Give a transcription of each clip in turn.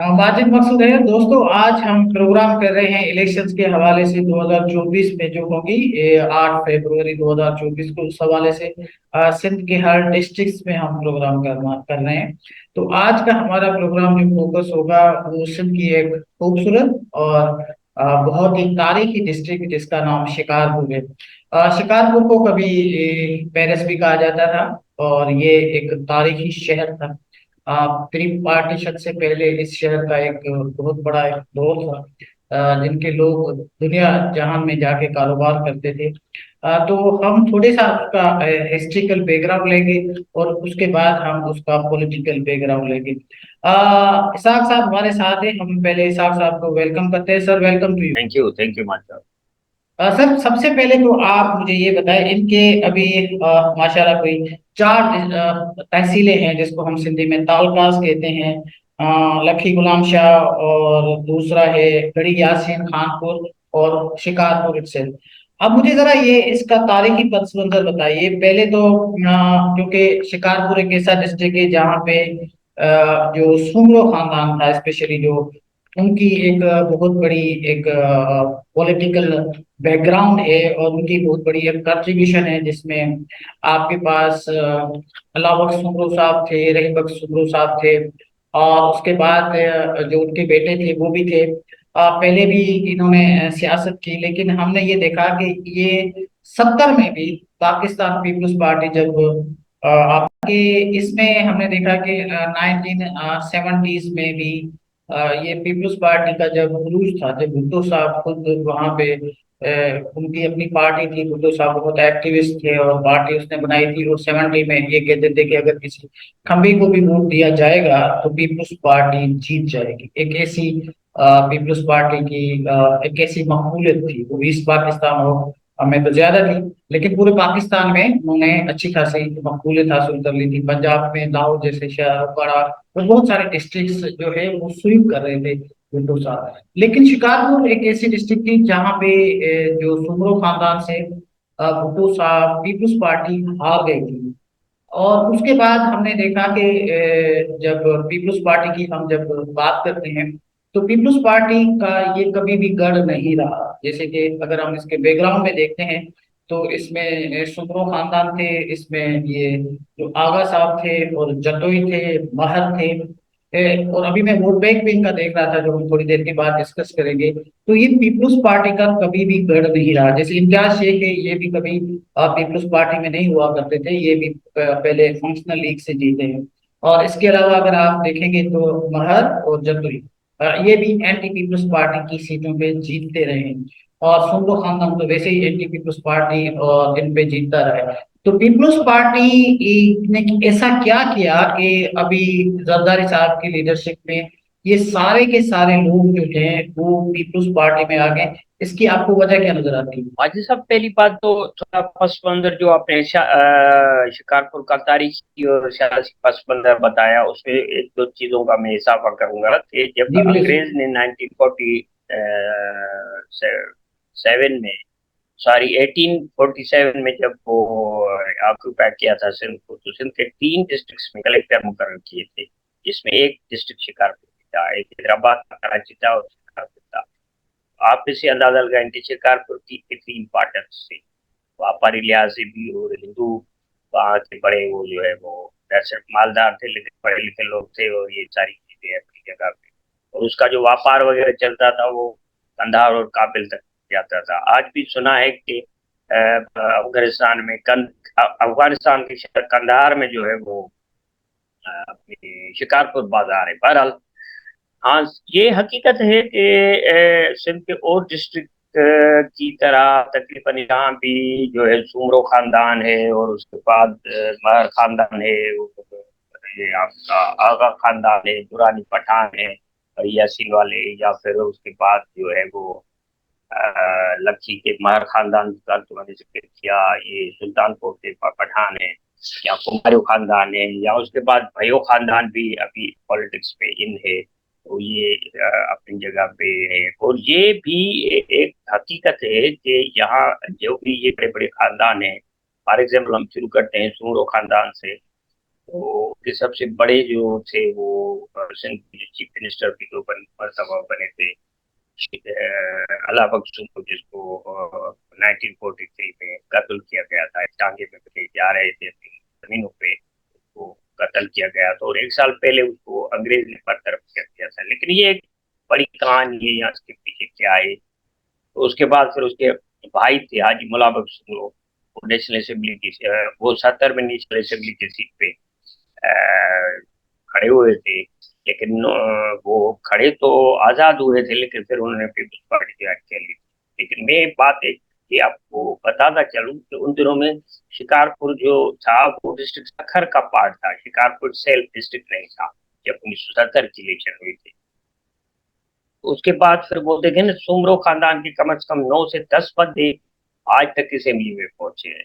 माजिद मकसूद है दोस्तों। आज हम प्रोग्राम कर रहे हैं इलेक्शंस के हवाले से 2024 में जो होगी 8 फरवरी 2024 को, उस हवाले से सिंध के हर डिस्ट्रिक्ट में हम प्रोग्राम कर रहे हैं। तो आज का हमारा प्रोग्राम जो फोकस होगा वो सिंध की एक खूबसूरत और बहुत ही तारीखी डिस्ट्रिक्ट जिसका नाम शिकारपुर है। शिकारपुर को कभी पेरिस भी कहा जाता था और ये एक तारीखी शहर था। प्री पार्टीशन से पहले इस शहर का एक बहुत बड़ा एक दौर था, जिनके लोग दुनिया जहान में जाके कारोबार करते थे। तो हम थोड़े सा उसका हिस्ट्रिकल बैकग्राउंड लेंगे और उसके बाद हम उसका पॉलिटिकल बैकग्राउंड लेंगे। इसाक साहब हमारे साथ हैं। हम पहले इसाक साहब को वेलकम करते हैं। Sir, welcome to you. Thank you माचा। सर, सबसे पहले तो आप मुझे ये बताएं, इनके अभी माशाल्लाह कोई चार तहसीलें हैं जिसको हम सिंधी में तालकास कहते हैं। लखी गुलाम शाह, और दूसरा है गढ़ी यासीन खानपुर, और शिकारपुर itself। अब मुझे जरा ये इसका तारीखी पस मंजर बताइए पहले तो। क्योंकि शिकारपुर एक ऐसा डिस्ट्रिक्ट है जहाँ पे जो सुमरो खानदान था, स्पेशली जो उनकी एक बहुत बड़ी एक पॉलिटिकल बैकग्राउंड है और उनकी बहुत बड़ी एक कंट्रीब्यूशन है, जिसमें आपके पास अलावा बख्श सुमरो साहब थे, रही बख्श सुमरो साहब थे, और उसके बाद जो उनके बेटे थे वो भी थे। पहले भी इन्होंने सियासत की, लेकिन हमने ये देखा कि ये 70 में भी पाकिस्तान पीपल्स पार्टी जब आपके इसमें हमने देखा कि 1970s में भी ये पीपल्स पार्टी का जब उरूज था, जब भुट्टो साहब खुद वहां पे उनकी अपनी पार्टी थी। भुट्टो साहब बहुत एक्टिविस्ट थे और पार्टी उसने बनाई थी, और 70 में ये कहते थे कि अगर किसी खंबे को भी वोट दिया जाएगा तो पीपल्स पार्टी जीत जाएगी। एक ऐसी पीपल्स पार्टी की एक ऐसी मकबूलियत थी, वो ईस्ट पाकिस्तान हो हमें तो ज्यादा थी, लेकिन पूरे पाकिस्तान में उन्होंने अच्छी खासी मकबूलियत हासिल कर ली थी। पंजाब में लाहौर जैसे शहर बड़ा और बहुत सारे डिस्ट्रिक्ट्स जो है वो स्वीप कर रहे थे भुट्टो साहब। लेकिन शिकारपुर एक ऐसी डिस्ट्रिक्ट थी जहाँ पे जो सुमरो खानदान से भुट्टो साहब पीपल्स पार्टी हार गई थी। और उसके बाद हमने देखा कि जब पीपल्स पार्टी की हम जब बात करते हैं तो पीपल्स पार्टी का ये कभी भी गढ़ नहीं रहा। जैसे कि अगर हम इसके बैकग्राउंड में देखते हैं तो इसमें सुमरो खानदान थे, इसमें ये जो आगा साहब थे और जतोई थे, महर थे। और अभी मैं वोट बैंक भी इनका देख रहा था, जो हम थोड़ी देर के बाद डिस्कस करेंगे। तो ये पीपल्स पार्टी का कभी भी गढ़ नहीं रहा। जैसे इम्तियाज शेख है, ये भी कभी पीपल्स पार्टी में नहीं हुआ करते थे, ये भी पहले फंक्शनल लीग से जीते हैं। और इसके अलावा अगर आप देखेंगे तो महर और जतुई ये भी एंटी पीपल्स पार्टी की सीटों पे जीतते रहे हैं। और सुमरो खानदान तो वैसे ही एंटी पीपल्स पार्टी और इन पे जीतता रहा है। तो पीपल्स पार्टी ने ऐसा क्या किया कि अभी जरदारी साहब की लीडरशिप में ये सारे के सारे लोग जो हैं वो पीपल्स पार्टी में आ गए। इसकी आपको वजह क्या नजर आती है? माजी साहब, पहली बात तो थोड़ा पस मंजर जो आपने शिकारपुर का तारीखी और सियासी पस मंजर बताया, उसमें एक दो चीजों का मैं इजाफा करूंगा कि जब जी प्लीज। अंग्रेज ने 1947 में, सॉरी 1847 में, जब वो ऑक्यूपाई किया था सिंध को, तो सिंध के तीन डिस्ट्रिक्ट्स में कलेक्टर मुकर्रर किए थे, जिसमें एक डिस्ट्रिक्ट शिकारपुर था, एक हैदराबाद था, कराची था और शिकारपुर था। आप इसे अंदाजा लगाएं कि शिकारपुर की कितनी इंपॉर्टेंस थी, व्यापारी लिहाज से भी और हिंदू वहाँ के बड़े वो जो है वो वैसे मालदार थे, लेकिन पढ़े लिखे लोग थे, और ये सारी चीजें अपनी जगह पे। और उसका जो व्यापार वगैरह चलता था वो कंधार और काबिल तक जाता था। आज भी सुना है कि अफगानिस्तान में अफगानिस्तान के शहर कंधार में जो है वो अपनी शिकारपुर बाजार है। बहरहाल, हाँ, ये हकीकत है कि सिंध के और डिस्ट्रिक्ट की तरह तकरीबन यहाँ भी जो है सुमरो खानदान है, और उसके बाद महर खानदान है, ये आपका आगा खानदान है, दुरानी पठान है, और यासीन वाले, या फिर उसके बाद जो है वो लखी के महर खानदान का तो मैंने जिक्र किया, ये सुल्तानपुर के पठान है, या कुमायूं खानदान है, या उसके बाद भयो खानदान भी अभी पॉलिटिक्स में इन है। तो ये अपनी जगह पे है, और ये भी एक हकीकत है कि यहाँ जो भी ये बड़े बड़े खानदान हैं, फॉर एग्जाम्पल हम शुरू करते हैं सूरो खानदान से। तो उसके सबसे बड़े जो थे वो सिंध के जो चीफ मिनिस्टर के दो मर्तबा बने थे, अला बख्शू को, जिसको 1943 में कत्ल किया गया था, टांगे में पकड़े जा रहे थे अपनी जमीनों पे, उसको कत्ल किया गया था, और एक साल पहले उसको अंग्रेज ने बरतरफ कर दिया था। लेकिन ये एक बड़ी कहानी है, यहाँ इसके पीछे क्या है। तो उसके बाद फिर उसके भाई थे हाजी मुला बख्शू, वो नेशनल असेंबली की वो 70 में नेशनल असेंबली की सीट पे खड़े हुए थे। लेकिन वो खड़े तो आजाद हुए थे, लेकिन फिर उन्होंने पीपल्स पार्टी ज्वाइन कर ली। लेकिन मैं एक बात है कि आपको बताता चलूं कि उन दिनों में शिकारपुर जो था वो डिस्ट्रिक्ट सखर का पार्ट था, शिकारपुर सेल्फ डिस्ट्रिक्ट नहीं था जब 1970 की इलेक्शन हुई थी। तो उसके बाद फिर वो देखे ना, सुमरो खानदान के कम से कम 9 से 10 बंदे आज तक असेंबली में पहुंचे हैं,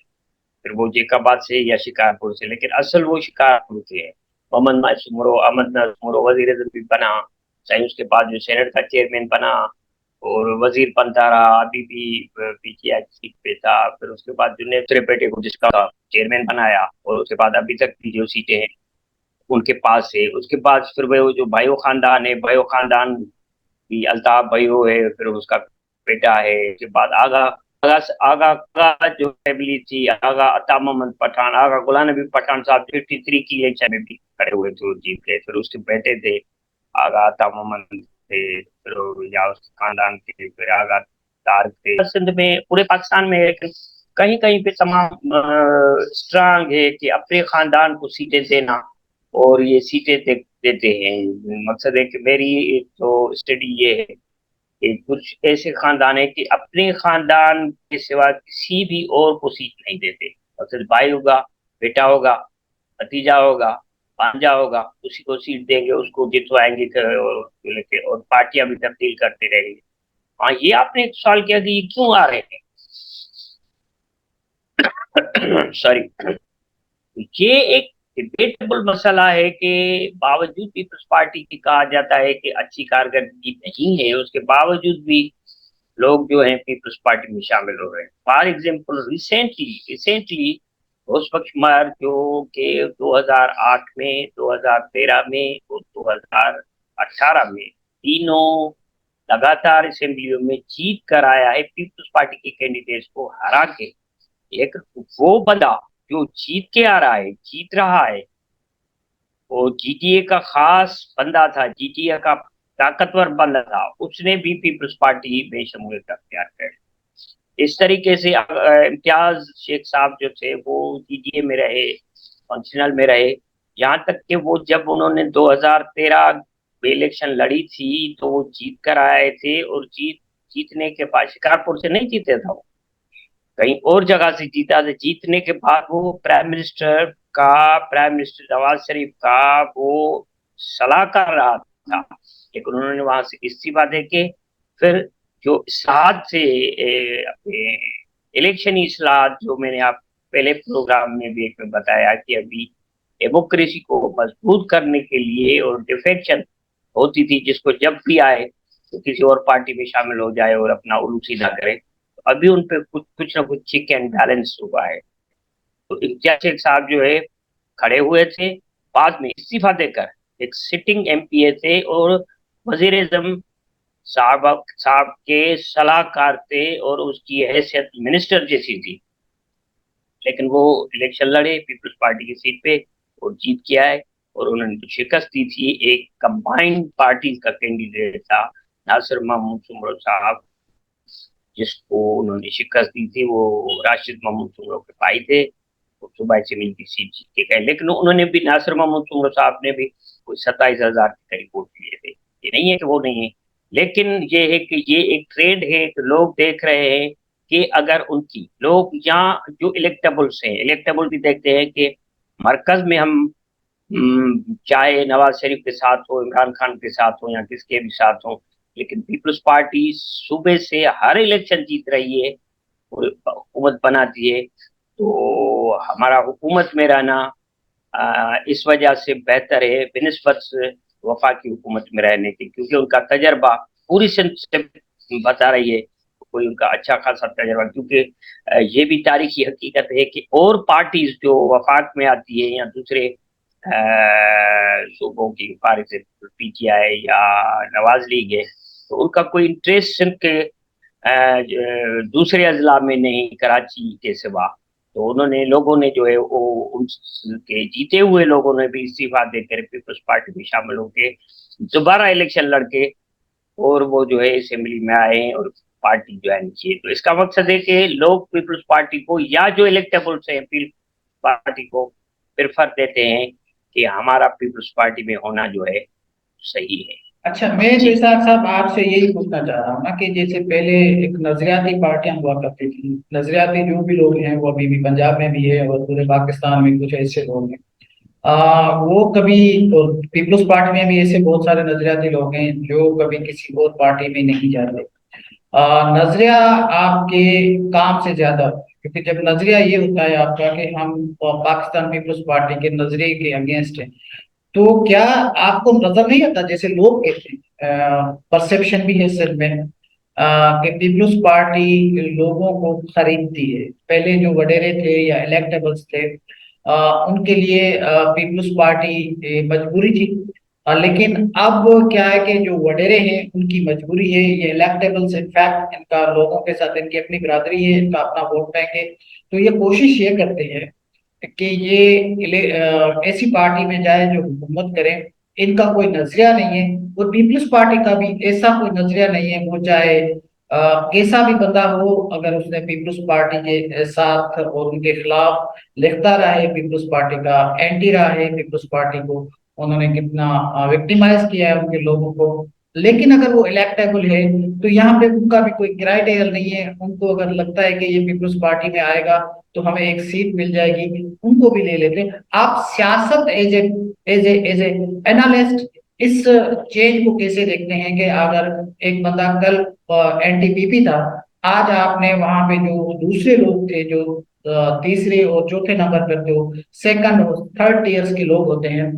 फिर वो जेकाबाद से या शिकारपुर से, लेकिन असल वो शिकारपुर के हैं। मोहम्मद नाज सुमरो, अहमद नाज सुमरो वजीर अजम भी बना, चाहे उसके बाद जो सेनेट का चेयरमैन बना, और वजीर बनता रहा, अभी भी पीटीआई सीट पे था। फिर उसके बाद जुनेद त्रिपेटी को जिसका चेयरमैन बनाया, और उसके बाद अभी तक की जो सीटें हैं उनके पास है। उसके बाद फिर वो जो भाइयों खानदान है, भाइयों खानदान भी अल्ताफ भाइयों है, फिर उसका बेटा है, उसके बाद आगा आगा आगा का जो फैमिली थी, आगा अता मोहम्मद पठान, आगा गुलाम नबी पठान साहब 53 की इलेक्शन में भी खड़े हुए थे और जीत गए। फिर उसके बेटे थे आगा अता मोहम्मद थे, फिर या उस खानदान के फिर आगा तारक थे। सिंध में, पूरे पाकिस्तान में एक कहीं कहीं पे तमाम स्ट्रांग है कि अपने खानदान को सीटें देना, और ये सीटें देते हैं। मकसद है कि मेरी तो स्टडी ये है कि कुछ ऐसे खानदान है कि अपने खानदान के सिवा किसी भी और को सीट नहीं देते, और सिर्फ भाई होगा, बेटा होगा, भतीजा होगा, भांजा होगा, उसी को सीट देंगे, उसको जितवाएंगे, और पार्टियां भी तब्दील करते रहेंगे। हाँ, ये आपने एक सवाल किया कि ये क्यों आ रहे हैं। सॉरी। ये एक डिबेटेबल मसला है कि बावजूद पीपल्स पार्टी की कहा जाता है कि अच्छी कारकर्दगी नहीं है, उसके बावजूद भी लोग जो हैं पीपल्स पार्टी में शामिल हो रहे हैं। For example, recently recently Ghosh Kumar जो के 2008 में, 2013 में और 2018 में तीनों लगातार असेंबलियों में जीत कर आया है पीपल्स पार्टी के कैंडिडेट्स को हरा के। एक वो बंदा जो जीत के आ रहा है, जीत रहा है, वो जीटीए का खास बंदा था, जीटीए का ताकतवर बंदा था, उसने भी पीपल्स पार्टी में शमूलियत अख्तियार कर। इस तरीके से इम्तियाज शेख साहब जो थे वो जीटीए में रहे, फंक्शनल में रहे, यहाँ तक कि वो जब उन्होंने 2013 में इलेक्शन लड़ी थी तो वो जीत कर आए थे, और जीतने के बाद शिकारपुर से नहीं जीते था, कहीं और जगह से जीता था। जीतने के बाद वो प्राइम मिनिस्टर नवाज शरीफ का वो सलाहकार रहा था, लेकिन उन्होंने वहां से इस्तीफा देके फिर जो इस्लाहात थे, अपने इलेक्शन इस्लाहात, जो मैंने आप पहले प्रोग्राम में भी एक में बताया कि अभी डेमोक्रेसी को मजबूत करने के लिए, और डिफेक्शन होती थी जिसको जब भी आए तो किसी और पार्टी में शामिल हो जाए और अपना उल्लू सीधा करे, तो अभी उन पे कुछ ना कुछ चेक एंड बैलेंस हुआ है। तो इम्तियाज शेख साहब जो है खड़े हुए थे, बाद में इस्तीफा देकर एक सिटिंग एमपीए थे, और वजीर आजम साहब के सलाहकार थे, और उसकी हैसियत मिनिस्टर जैसी थी। लेकिन वो इलेक्शन लड़े पीपल्स पार्टी की सीट पे और जीत के आए, और उन्होंने तो शिकस्त दी थी एक कंबाइंड पार्टी का कैंडिडेट था नासिर महमूद सुमरो साहब, जिसको उन्होंने शिकस्त दी थी। वो राशिद महमूद सुमरो के भाई थे, वो सुबह से मिल की सीट जीत के गए, लेकिन उन्होंने भी, नासिर महमूद सुमरो साहब ने भी कोई 27,000 के करीब वोट लिए थे। ये नहीं है कि वो नहीं है, लेकिन ये है कि ये एक ट्रेंड है कि लोग देख रहे हैं कि अगर उनकी लोग यहाँ जो इलेक्टेबल्स हैं, इलेक्टेबल भी देखते हैं कि मरकज में हम चाहे नवाज शरीफ के साथ हो, इमरान खान के साथ हो, या किसके भी साथ हो, लेकिन पीपल्स पार्टी सुबह से हर इलेक्शन जीत रही है और हुकूमत बनाती है। तो हमारा हुकूमत में रहना इस वजह से बेहतर है बिनिस्बत वफाकी हुकूमत में रहने की, क्योंकि उनका तजर्बा पूरी सिंध से बता रही है, कोई उनका अच्छा खासा तजर्बा। क्योंकि ये भी तारीखी हकीकत है कि और पार्टीज जो वफाक में आती है या दूसरे सूबों की, फॉर एग्जाम्पल पीटीआई या नवाज लीग है, तो उनका कोई इंटरेस्ट सिंध के दूसरे अजला में नहीं, कराची के सिवा। तो उन्होंने, लोगों ने जो है वो, उनके जीते हुए लोगों ने भी इस्तीफा देकर पीपल्स पार्टी में शामिल होकर दोबारा इलेक्शन लड़के और वो जो है असेंबली में आए हैं और पार्टी ज्वाइन की है। तो इसका मकसद है कि लोग पीपल्स पार्टी को, या जो इलेक्टेबल्स हैं पीपल्स पार्टी को प्रेफर देते हैं कि हमारा पीपल्स पार्टी में होना जो है सही है। अच्छा, मैं तो जी। इसाक साहब आपसे यही पूछना चाह रहा हूँ ना कि जैसे पहले एक नजरियाती पार्टियां हुआ करती थी, नजरियाती जो भी लोग हैं वो अभी भी पंजाब में भी है और पूरे पाकिस्तान में कुछ ऐसे लोग हैं, वो कभी, और पीपल्स पार्टी में भी ऐसे बहुत सारे नजरियाती लोग हैं जो कभी किसी और पार्टी में नहीं जाते। नजरिया आपके काम से ज्यादा, क्योंकि जब नजरिया ये होता है आपका कि हम पाकिस्तान पीपल्स पार्टी के नजरिए के अगेंस्ट हैं, तो क्या आपको नजर नहीं आता, जैसे लोग कहते हैं, परसेप्शन भी है सर में, कि पीपल्स पार्टी लोगों को खरीदती है। पहले जो वडेरे थे या इलेक्टेबल्स थे, उनके लिए पीपल्स पार्टी मजबूरी थी। लेकिन अब क्या है कि जो वडेरे हैं उनकी मजबूरी है, ये इलेक्टेबल्स इनफैक्ट इनका लोगों के साथ, इनकी अपनी बिरादरी है, इनका अपना वोट बैंक है, तो ये कोशिश ये करते हैं कि ये ऐसी पार्टी में जाए जो हुकूमत करे। इनका कोई नजरिया नहीं है, और पीपल्स पार्टी का भी ऐसा कोई नजरिया नहीं है, वो चाहे कैसा भी बंदा हो, अगर उसने पीपल्स पार्टी के साथ और उनके खिलाफ लिखता रहा है, पीपल्स पार्टी का एंटी रहा है, पीपल्स पार्टी को उन्होंने कितना विक्टिमाइज किया है उनके लोगों को, लेकिन अगर वो इलेक्टेबल है तो यहाँ पे उनका भी कोई क्राइटेरिया नहीं है। उनको अगर लगता है कि ये पीपल्स पार्टी में आएगा तो हमें एक सीट मिल जाएगी, उनको भी ले लेते हैं। आप सियासत एज ए एनालिस्ट इस चेंज को कैसे देखते हैं कि अगर एक बंदा कल एनटीपीपी था, आज आपने वहां पे जो दूसरे लोग थे, जो तीसरे और चौथे नंबर पर जो सेकंड और थर्ड टीयर्स के लोग होते हैं,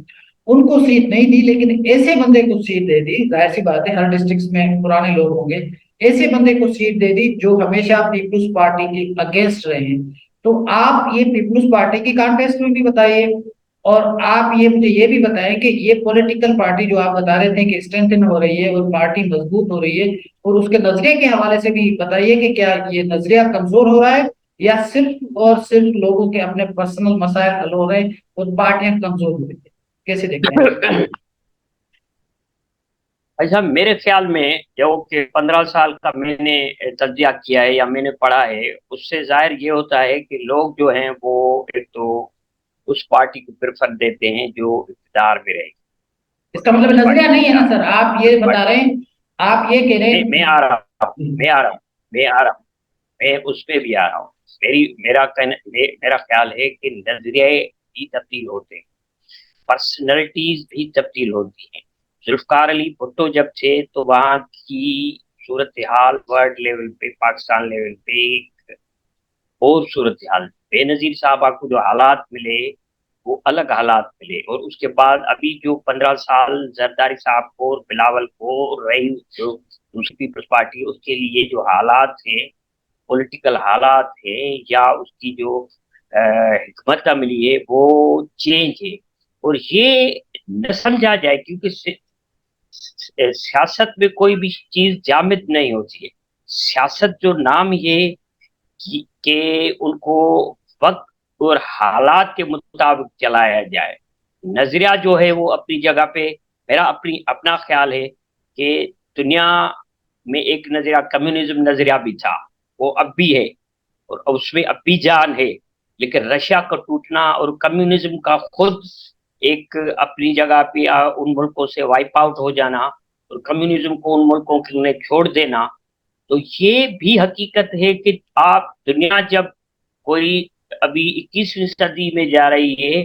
उनको सीट नहीं दी, लेकिन ऐसे बंदे को सीट दे दी। जाहिर सी बात है हर डिस्ट्रिक्ट में पुराने लोग होंगे, ऐसे बंदे को सीट दे दी जो हमेशा पीपल्स पार्टी के अगेंस्ट रहे हैं। तो आप ये पीपल्स पार्टी की कॉन्टेक्स्ट में भी बताइए, और आप ये मुझे ये भी बताएं कि ये पॉलिटिकल पार्टी जो आप बता रहे थे कि स्ट्रेंथन हो रही है और पार्टी मजबूत हो रही है, और उसके नजरिए के हवाले से भी बताइए कि क्या ये नजरिया कमजोर हो रहा है, या सिर्फ और सिर्फ लोगों के अपने पर्सनल मसाइल हल हो रहे हैं और पार्टियां कमजोर हो रही है। कैसे देखते हैं आप? भाई साहब, मेरे ख्याल में जो कि 15 साल का मैंने तज्जिया किया है या मैंने पढ़ा है, उससे जाहिर ये होता है कि लोग जो हैं वो एक तो उस पार्टी को प्रेफर देते हैं जो इक़्तिदार में रहेगी। इसका मतलब पीपल्स नजरिया पार्टी नहीं है ना सर, आप ये पीपल्स बता पार्टी। रहे हैं, आप ये कह रहे मैं आ रहा हूँ, हैं। मैं आ रहा हूँ, मैं आ रहा हूँ, मैं उस पे भी आ रहा हूँ। मेरा ख्याल है कि नजरिए भी तब्दील होते हैं, पर्सनैलिटीज भी तब्दील होती हैं। जुल्फकार अली भुट्टो जब थे तो वहाँ की सूरत हाल वर्ल्ड लेवल पे, पाकिस्तान लेवल पे एक और सूरत हाल, बेनजीर साहबा को जो हालात मिले वो अलग हालात मिले। और उसके बाद अभी जो 15 साल जरदारी साहब को और बिलावल को रही जो दूसरी पीपल्स पार्टी, उसके लिए जो हालात थे, पॉलिटिकल हालात है या उसकी जो हिकमत मिली है वो चेंज है। और ये न समझा जाए, क्योंकि सियासत में कोई भी चीज जामिद नहीं होती है। सियासत जो नाम ये कि उनको वक्त और हालात के मुताबिक चलाया जाए। नजरिया जो है वो अपनी जगह पे, मेरा अपना ख्याल है कि दुनिया में एक नजरिया, कम्युनिज्म नजरिया भी था, वो अब भी है और उसमें अब भी जान है। लेकिन रशिया का टूटना और कम्युनिज्म का खुद एक अपनी जगह पे उन मुल्कों से वाइप आउट हो जाना और कम्युनिज्म को उन मुल्कों के लिए छोड़ देना, तो ये भी हकीकत है कि आप दुनिया जब कोई अभी 21वीं सदी में जा रही है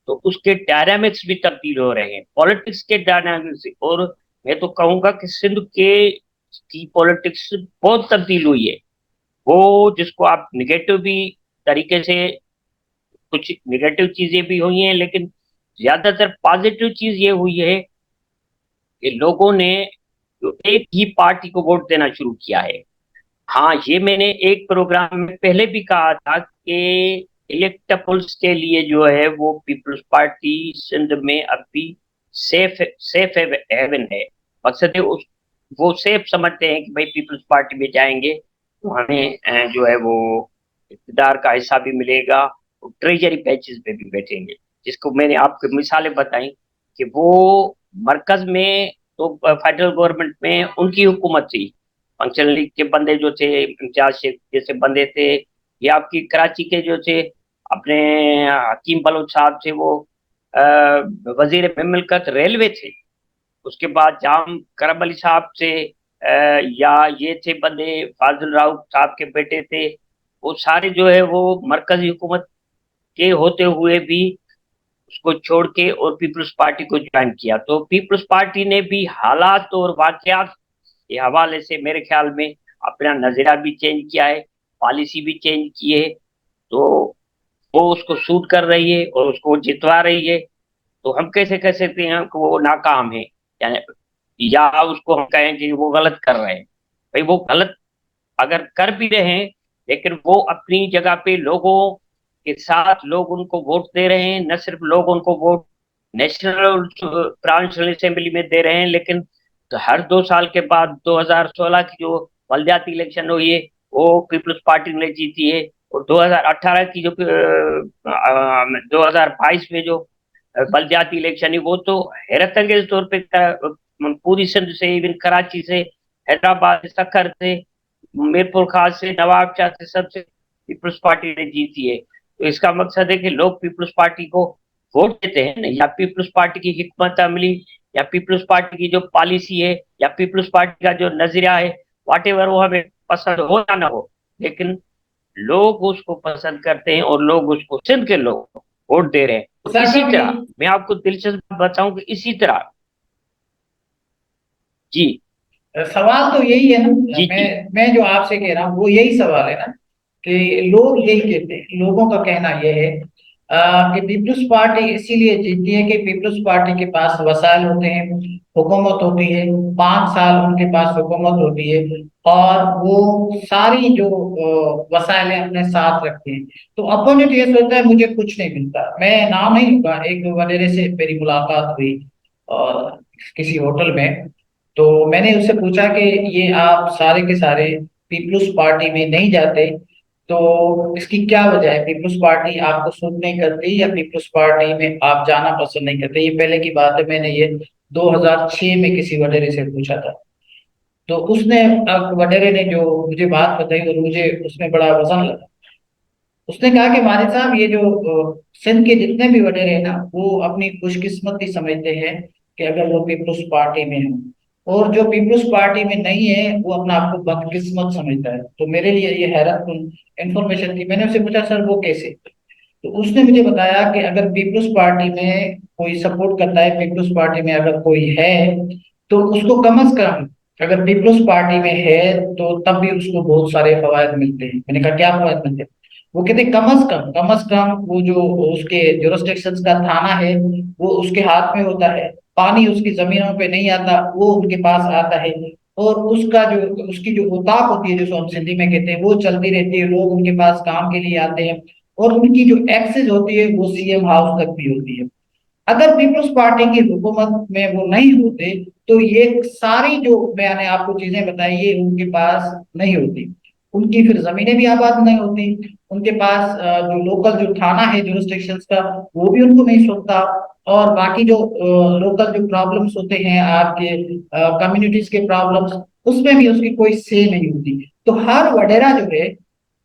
तो उसके डायनामिक्स भी तब्दील हो रहे हैं, पॉलिटिक्स के डायनामिक्स। और मैं तो कहूंगा कि सिंध के की पॉलिटिक्स बहुत तब्दील हुई है। वो जिसको आप निगेटिव भी तरीके से, कुछ निगेटिव चीजें भी हुई हैं, लेकिन ज्यादातर पॉजिटिव चीज ये हुई है कि लोगों ने एक ही पार्टी को वोट देना शुरू किया है। हाँ, ये मैंने एक प्रोग्राम में पहले भी कहा था कि इलेक्टेबल्स के लिए जो है वो पीपल्स पार्टी सिंध में अभी सेफ सेफ हेवन है। मकसद है उस वो सेफ समझते हैं कि भाई पीपल्स पार्टी में जाएंगे तो हमें जो है वो इक़्तिदार का हिस्सा भी मिलेगा और ट्रेजरी पैचेस पे भी बैठेंगे। जिसको मैंने आपको मिसालें बताई कि वो मरकज में तो फेडरल गवर्नमेंट में उनकी हुकूमत थी, फंक्शनल लीग के बंदे जो थे, इम्तियाज शेख जैसे बंदे थे, ये आपकी कराची के जो थे अपने हकीम बलोच साहब थे, वो वजीर मुमलिकत रेलवे थे। उसके बाद जाम करम अली साहब थे, या ये थे बंदे फाजिल राव साहब के बेटे थे। वो सारे जो है वो मरकजी हुकूमत के होते हुए भी उसको छोड़ के और पीपल्स पार्टी को ज्वाइन किया। तो पीपल्स पार्टी ने भी हालात और वाकयात के हवाले से मेरे ख्याल में अपना नजरिया भी चेंज किया है, पॉलिसी भी चेंज की है। तो वो उसको सूट कर रही है और उसको जितवा रही है। तो हम कैसे कह सकते हैं कि वो नाकाम है, यानी या उसको हम कहें कि वो गलत कर रहे हैं? भाई वो गलत अगर कर भी रहे हैं, लेकिन वो अपनी जगह पे लोगों के साथ, लोग उनको वोट दे रहे हैं। न सिर्फ लोग उनको वोट नेशनल प्रोविंशियल असेंबली में दे रहे हैं, लेकिन तो हर 2 साल के बाद 2016 की जो बलदियाती इलेक्शन हुई है वो पीपल्स पार्टी ने जीती है। और 2018 की जो 2022 में जो बलदियाती इलेक्शन है वो तो हैरत अंगेज तौर पे पूरी सिंध से, इवन कराची से, हैदराबाद से, सक्खर से, मीरपुर खास से, नवाबशाह से, सबसे पीपल्स पार्टी ने जीती है। तो इसका मकसद है कि लोग पीपल्स पार्टी को वोट देते हैं ना, या पीपल्स पार्टी की हिकमत अमली, या पीपल्स पार्टी की जो पॉलिसी है, या पीपल्स पार्टी का जो नजरिया है, वाट एवर वो हमें पसंद हो या ना हो, लेकिन लोग उसको पसंद करते हैं और लोग उसको, सिंध के लोग वोट दे रहे हैं। तो इसी सर्कम तरह मैं आपको दिलचस्प बताऊं कि इसी तरह जी सवाल तो यही है ना। जी मैं जी मैं जो आपसे कह रहा हूँ वो यही सवाल है ना, कि लोग यही कहते हैं, लोगों का कहना यह है कि पीपल्स पार्टी इसीलिए जीतती है कि पीपल्स पार्टी के पास वसाइल होते हैं, हुकूमत होती है, 5 साल उनके पास हुकूमत होती है, और वो सारी जो वसाइल है अपने साथ रखते हैं। तो अपोजिट ये सोचता है मुझे कुछ नहीं मिलता। मैं नाम नहीं लूंगा, एक वडेरे से मेरी मुलाकात हुई और किसी होटल में, तो मैंने उससे पूछा कि ये आप सारे के सारे पीपल्स पार्टी में नहीं जाते, तो इसकी क्या वजह है? पीपल्स पार्टी आपको सूट नहीं करती या पीपल्स पार्टी में आप जाना पसंद नहीं करते? ये पहले की बात है, मैंने ये 2006 में किसी वडेरे से पूछा था। तो उसने, अब वडेरे ने जो मुझे बात बताई और मुझे उसमें बड़ा वजन लगा। उसने कहा कि मारिद साहब, ये जो सिंध के जितने भी वडेरे हैं ना, वो अपनी खुशकिस्मती समझते हैं कि अगर वो पीपल्स पार्टी में है, और जो पीपल्स पार्टी में नहीं है वो अपना आप को बदकिस्मत समझता है। तो मेरे लिए ये हैरत इंफॉर्मेशन थी। मैंने उससे पूछा सर वो कैसे? तो उसने मुझे बताया कि अगर पीपल्स पार्टी में कोई सपोर्ट करता है, पीपल्स पार्टी में अगर कोई है, तो उसको कम अज कम, अगर पीपल्स पार्टी में है तो तब भी उसको बहुत सारे फवायद मिलते हैं। मैंने कहा क्या फवायद मिलते हैं? वो कहते कम अज कम वो जो उसके जुरिस्डिक्शंस का थाना है वो उसके हाथ में होता है, पानी उसकी जमीनों पे नहीं आता, वो उनके पास आता है, और उसका जो उसकी जो उताक होती है, जिसको हम सिंधी में कहते हैं, वो चलती रहती है, लोग उनके पास काम के लिए आते हैं, और उनकी जो एक्सेस होती है वो सीएम हाउस तक भी होती है। अगर पीपल्स पार्टी की हुकूमत में वो नहीं होते तो ये सारी जो मैंने आपको चीजें बताई ये उनके पास नहीं होती। उनकी फिर जमीनें भी आबाद नहीं होती, उनके पास जो लोकल जो थाना है जुरिस्डिक्शंस का, वो भी उनको नहीं सुनता, और बाकी जो लोकल जो प्रॉब्लम्स होते हैं आपके कम्युनिटीज के प्रॉब्लम्स, उसमें भी उसकी कोई से नहीं होती। तो हर वडेरा जो है,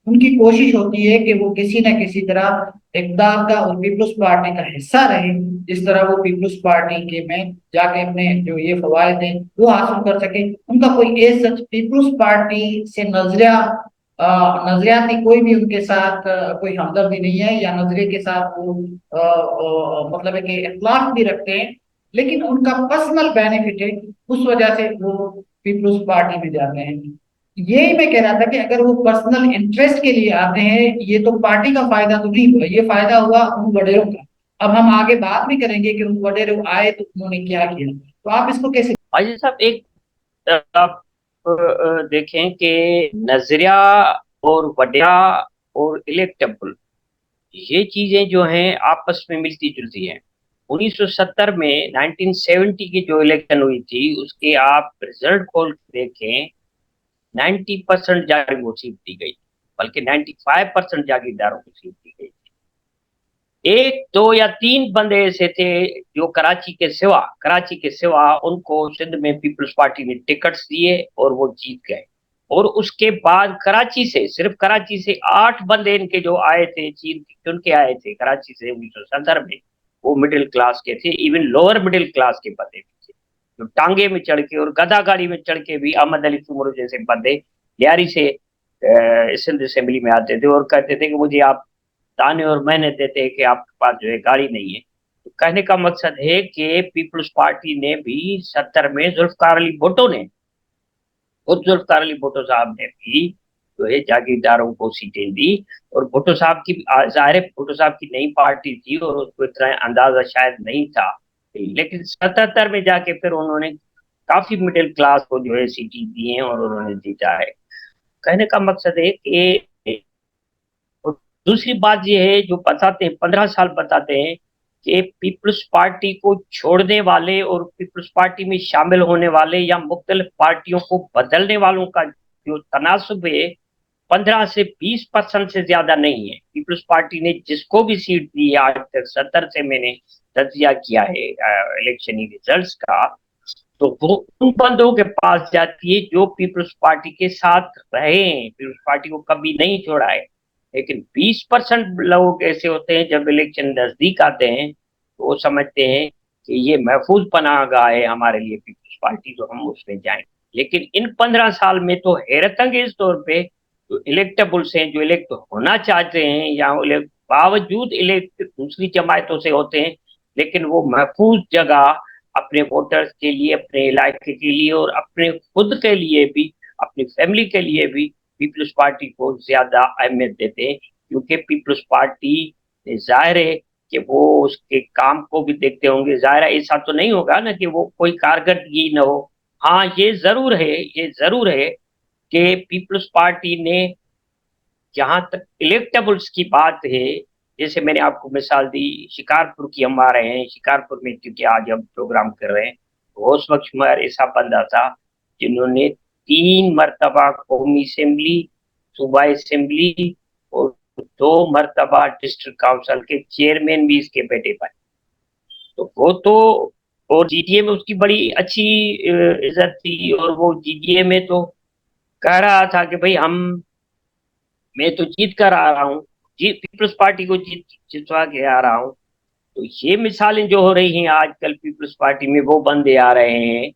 उनकी कोशिश होती है कि वो किसी न किसी तरह इकदार का और पीपल्स पार्टी का हिस्सा रहे, जिस तरह वो पीपल्स पार्टी के में जाके अपने जो ये फवायद हैं वो हासिल कर सके। उनका कोई ए सच पीपल्स पार्टी से नजरियाती कोई भी उनके साथ कोई हमदर्दी नहीं है, या नजरिए के साथ वो मतलब है कि इख्लाफ भी रखते हैं, लेकिन उनका पर्सनल बेनिफिट है, उस वजह से वो पीपल्स पार्टी में जाते हैं। यही मैं कह रहा था कि अगर वो पर्सनल इंटरेस्ट के लिए आते हैं, ये तो पार्टी का फायदा तो नहीं हुआ, ये फायदा हुआ उन वडेरों का। अब हम आगे बात भी करेंगे कि उन वडेरों आए तो उन्होंने क्या किया। तो आप इसको कैसे? भाई साहब, एक आप देखें कि नजरिया और वड्या और इलेक्टेबल, ये चीजें जो हैं आपस में मिलती जुलती हैं। 1970 में 1970 की जो इलेक्शन हुई थी उसके आप रिजल्ट खोल के देखें, 90% जागीर को सीट दी गई, बल्कि 95% जागीरदारों को सीट दी गई। एक दो या तीन बंदे ऐसे थे जो कराची के सिवा उनको सिंध में पीपल्स पार्टी ने टिकट्स दिए और वो जीत गए। और उसके बाद कराची से, सिर्फ कराची से 8 बंदे इनके जो आए थे, चुन के आए थे कराची से 1970 में, वो मिडिल क्लास के थे, इवन लोअर मिडिल क्लास के बंदे भी थे, जो टांगे में चढ़ के और गधा गाड़ी में चढ़ के भी अहमद अली सुमरो जैसे बंदे लियारी से सिंध असेंबली में आते थे और कहते थे कि मुझे आप ताने और मैंने देते हैं कि आपके पास जो है गाड़ी नहीं है। तो कहने का मकसद है कि पीपल्स पार्टी ने भी 70 में जुल्फकार अली भुट्टो ने, खुद जुल्फकार अली भुट्टो साहब ने भी जो है जागीरदारों को सीटें दी। और भुट्टो साहब की, जाहिर है भुट्टो साहब की नई पार्टी थी और उसको इतना अंदाजा शायद नहीं था, लेकिन 77 में जाके फिर उन्होंने काफी मिडिल क्लास को जो है सीटें दी हैं और उन्होंने जीता है। कहने का मकसद है कि, और दूसरी बात यह है जो बताते हैं, 15 साल बताते हैं कि पीपल्स पार्टी को छोड़ने वाले और पीपल्स पार्टी में शामिल होने वाले या मुख्तलिफ पार्टियों को बदलने वालों का जो तनासुब है 15 से 20% से ज्यादा नहीं है। पीपल्स पार्टी ने जिसको भी सीट दी है आज तक, 70 से मैंने तजिया किया है इलेक्शनी रिजल्ट्स का, तो वो उन बंदों के पास जाती है जो पीपल्स पार्टी के साथ रहे हैं, पीपल्स पार्टी को कभी नहीं छोड़ा है। लेकिन 20% लोग ऐसे होते हैं जब इलेक्शन नजदीक आते हैं तो वो समझते हैं कि ये महफूज पनाहगाह है हमारे लिए पीपल्स पार्टी, तो हम उसमें जाएं। लेकिन इन 15 साल में तो हैरत अंगेज तौर पे जो इलेक्टेबल्स हैं, जो इलेक्ट होना चाहते हैं या बावजूद इलेक्ट दूसरी जमातों से होते हैं, लेकिन वो महफूज जगह अपने वोटर्स के लिए, अपने इलाके के लिए और अपने खुद के लिए भी, अपनी फैमिली के लिए भी पीपल्स पार्टी को ज्यादा अहमियत देते हैं। क्योंकि पीपल्स पार्टी जाहिर है कि वो उसके काम को भी देखते होंगे। जाहिर है ऐसा तो नहीं होगा ना कि वो कोई कारकर्दगी न हो। हाँ ये जरूर है कि पीपल्स पार्टी ने, जहां तक इलेक्टेबल्स की बात है, जैसे मैंने आपको मिसाल दी शिकारपुर की, हम आ रहे हैं शिकारपुर में क्योंकि आज हम प्रोग्राम कर रहे हैं, होश बख्श उमर ऐसा बंदा था जिन्होंने 3 मरतबा कौमी असेंबली, सूबा असेंबली और 2 मरतबा डिस्ट्रिक्ट काउंसिल के चेयरमैन भी इसके बेटे बने। तो वो तो, और जीटीए में उसकी बड़ी अच्छी इज्जत थी और वो जीटीए में तो कह रहा था कि भाई हम, मैं तो जीत कर आ रहा हूँ, जीत पीपल्स पार्टी को जितवा के आ रहा हूँ। तो ये मिसालें जो हो रही हैं आजकल पीपल्स पार्टी में, वो बंदे आ रहे हैं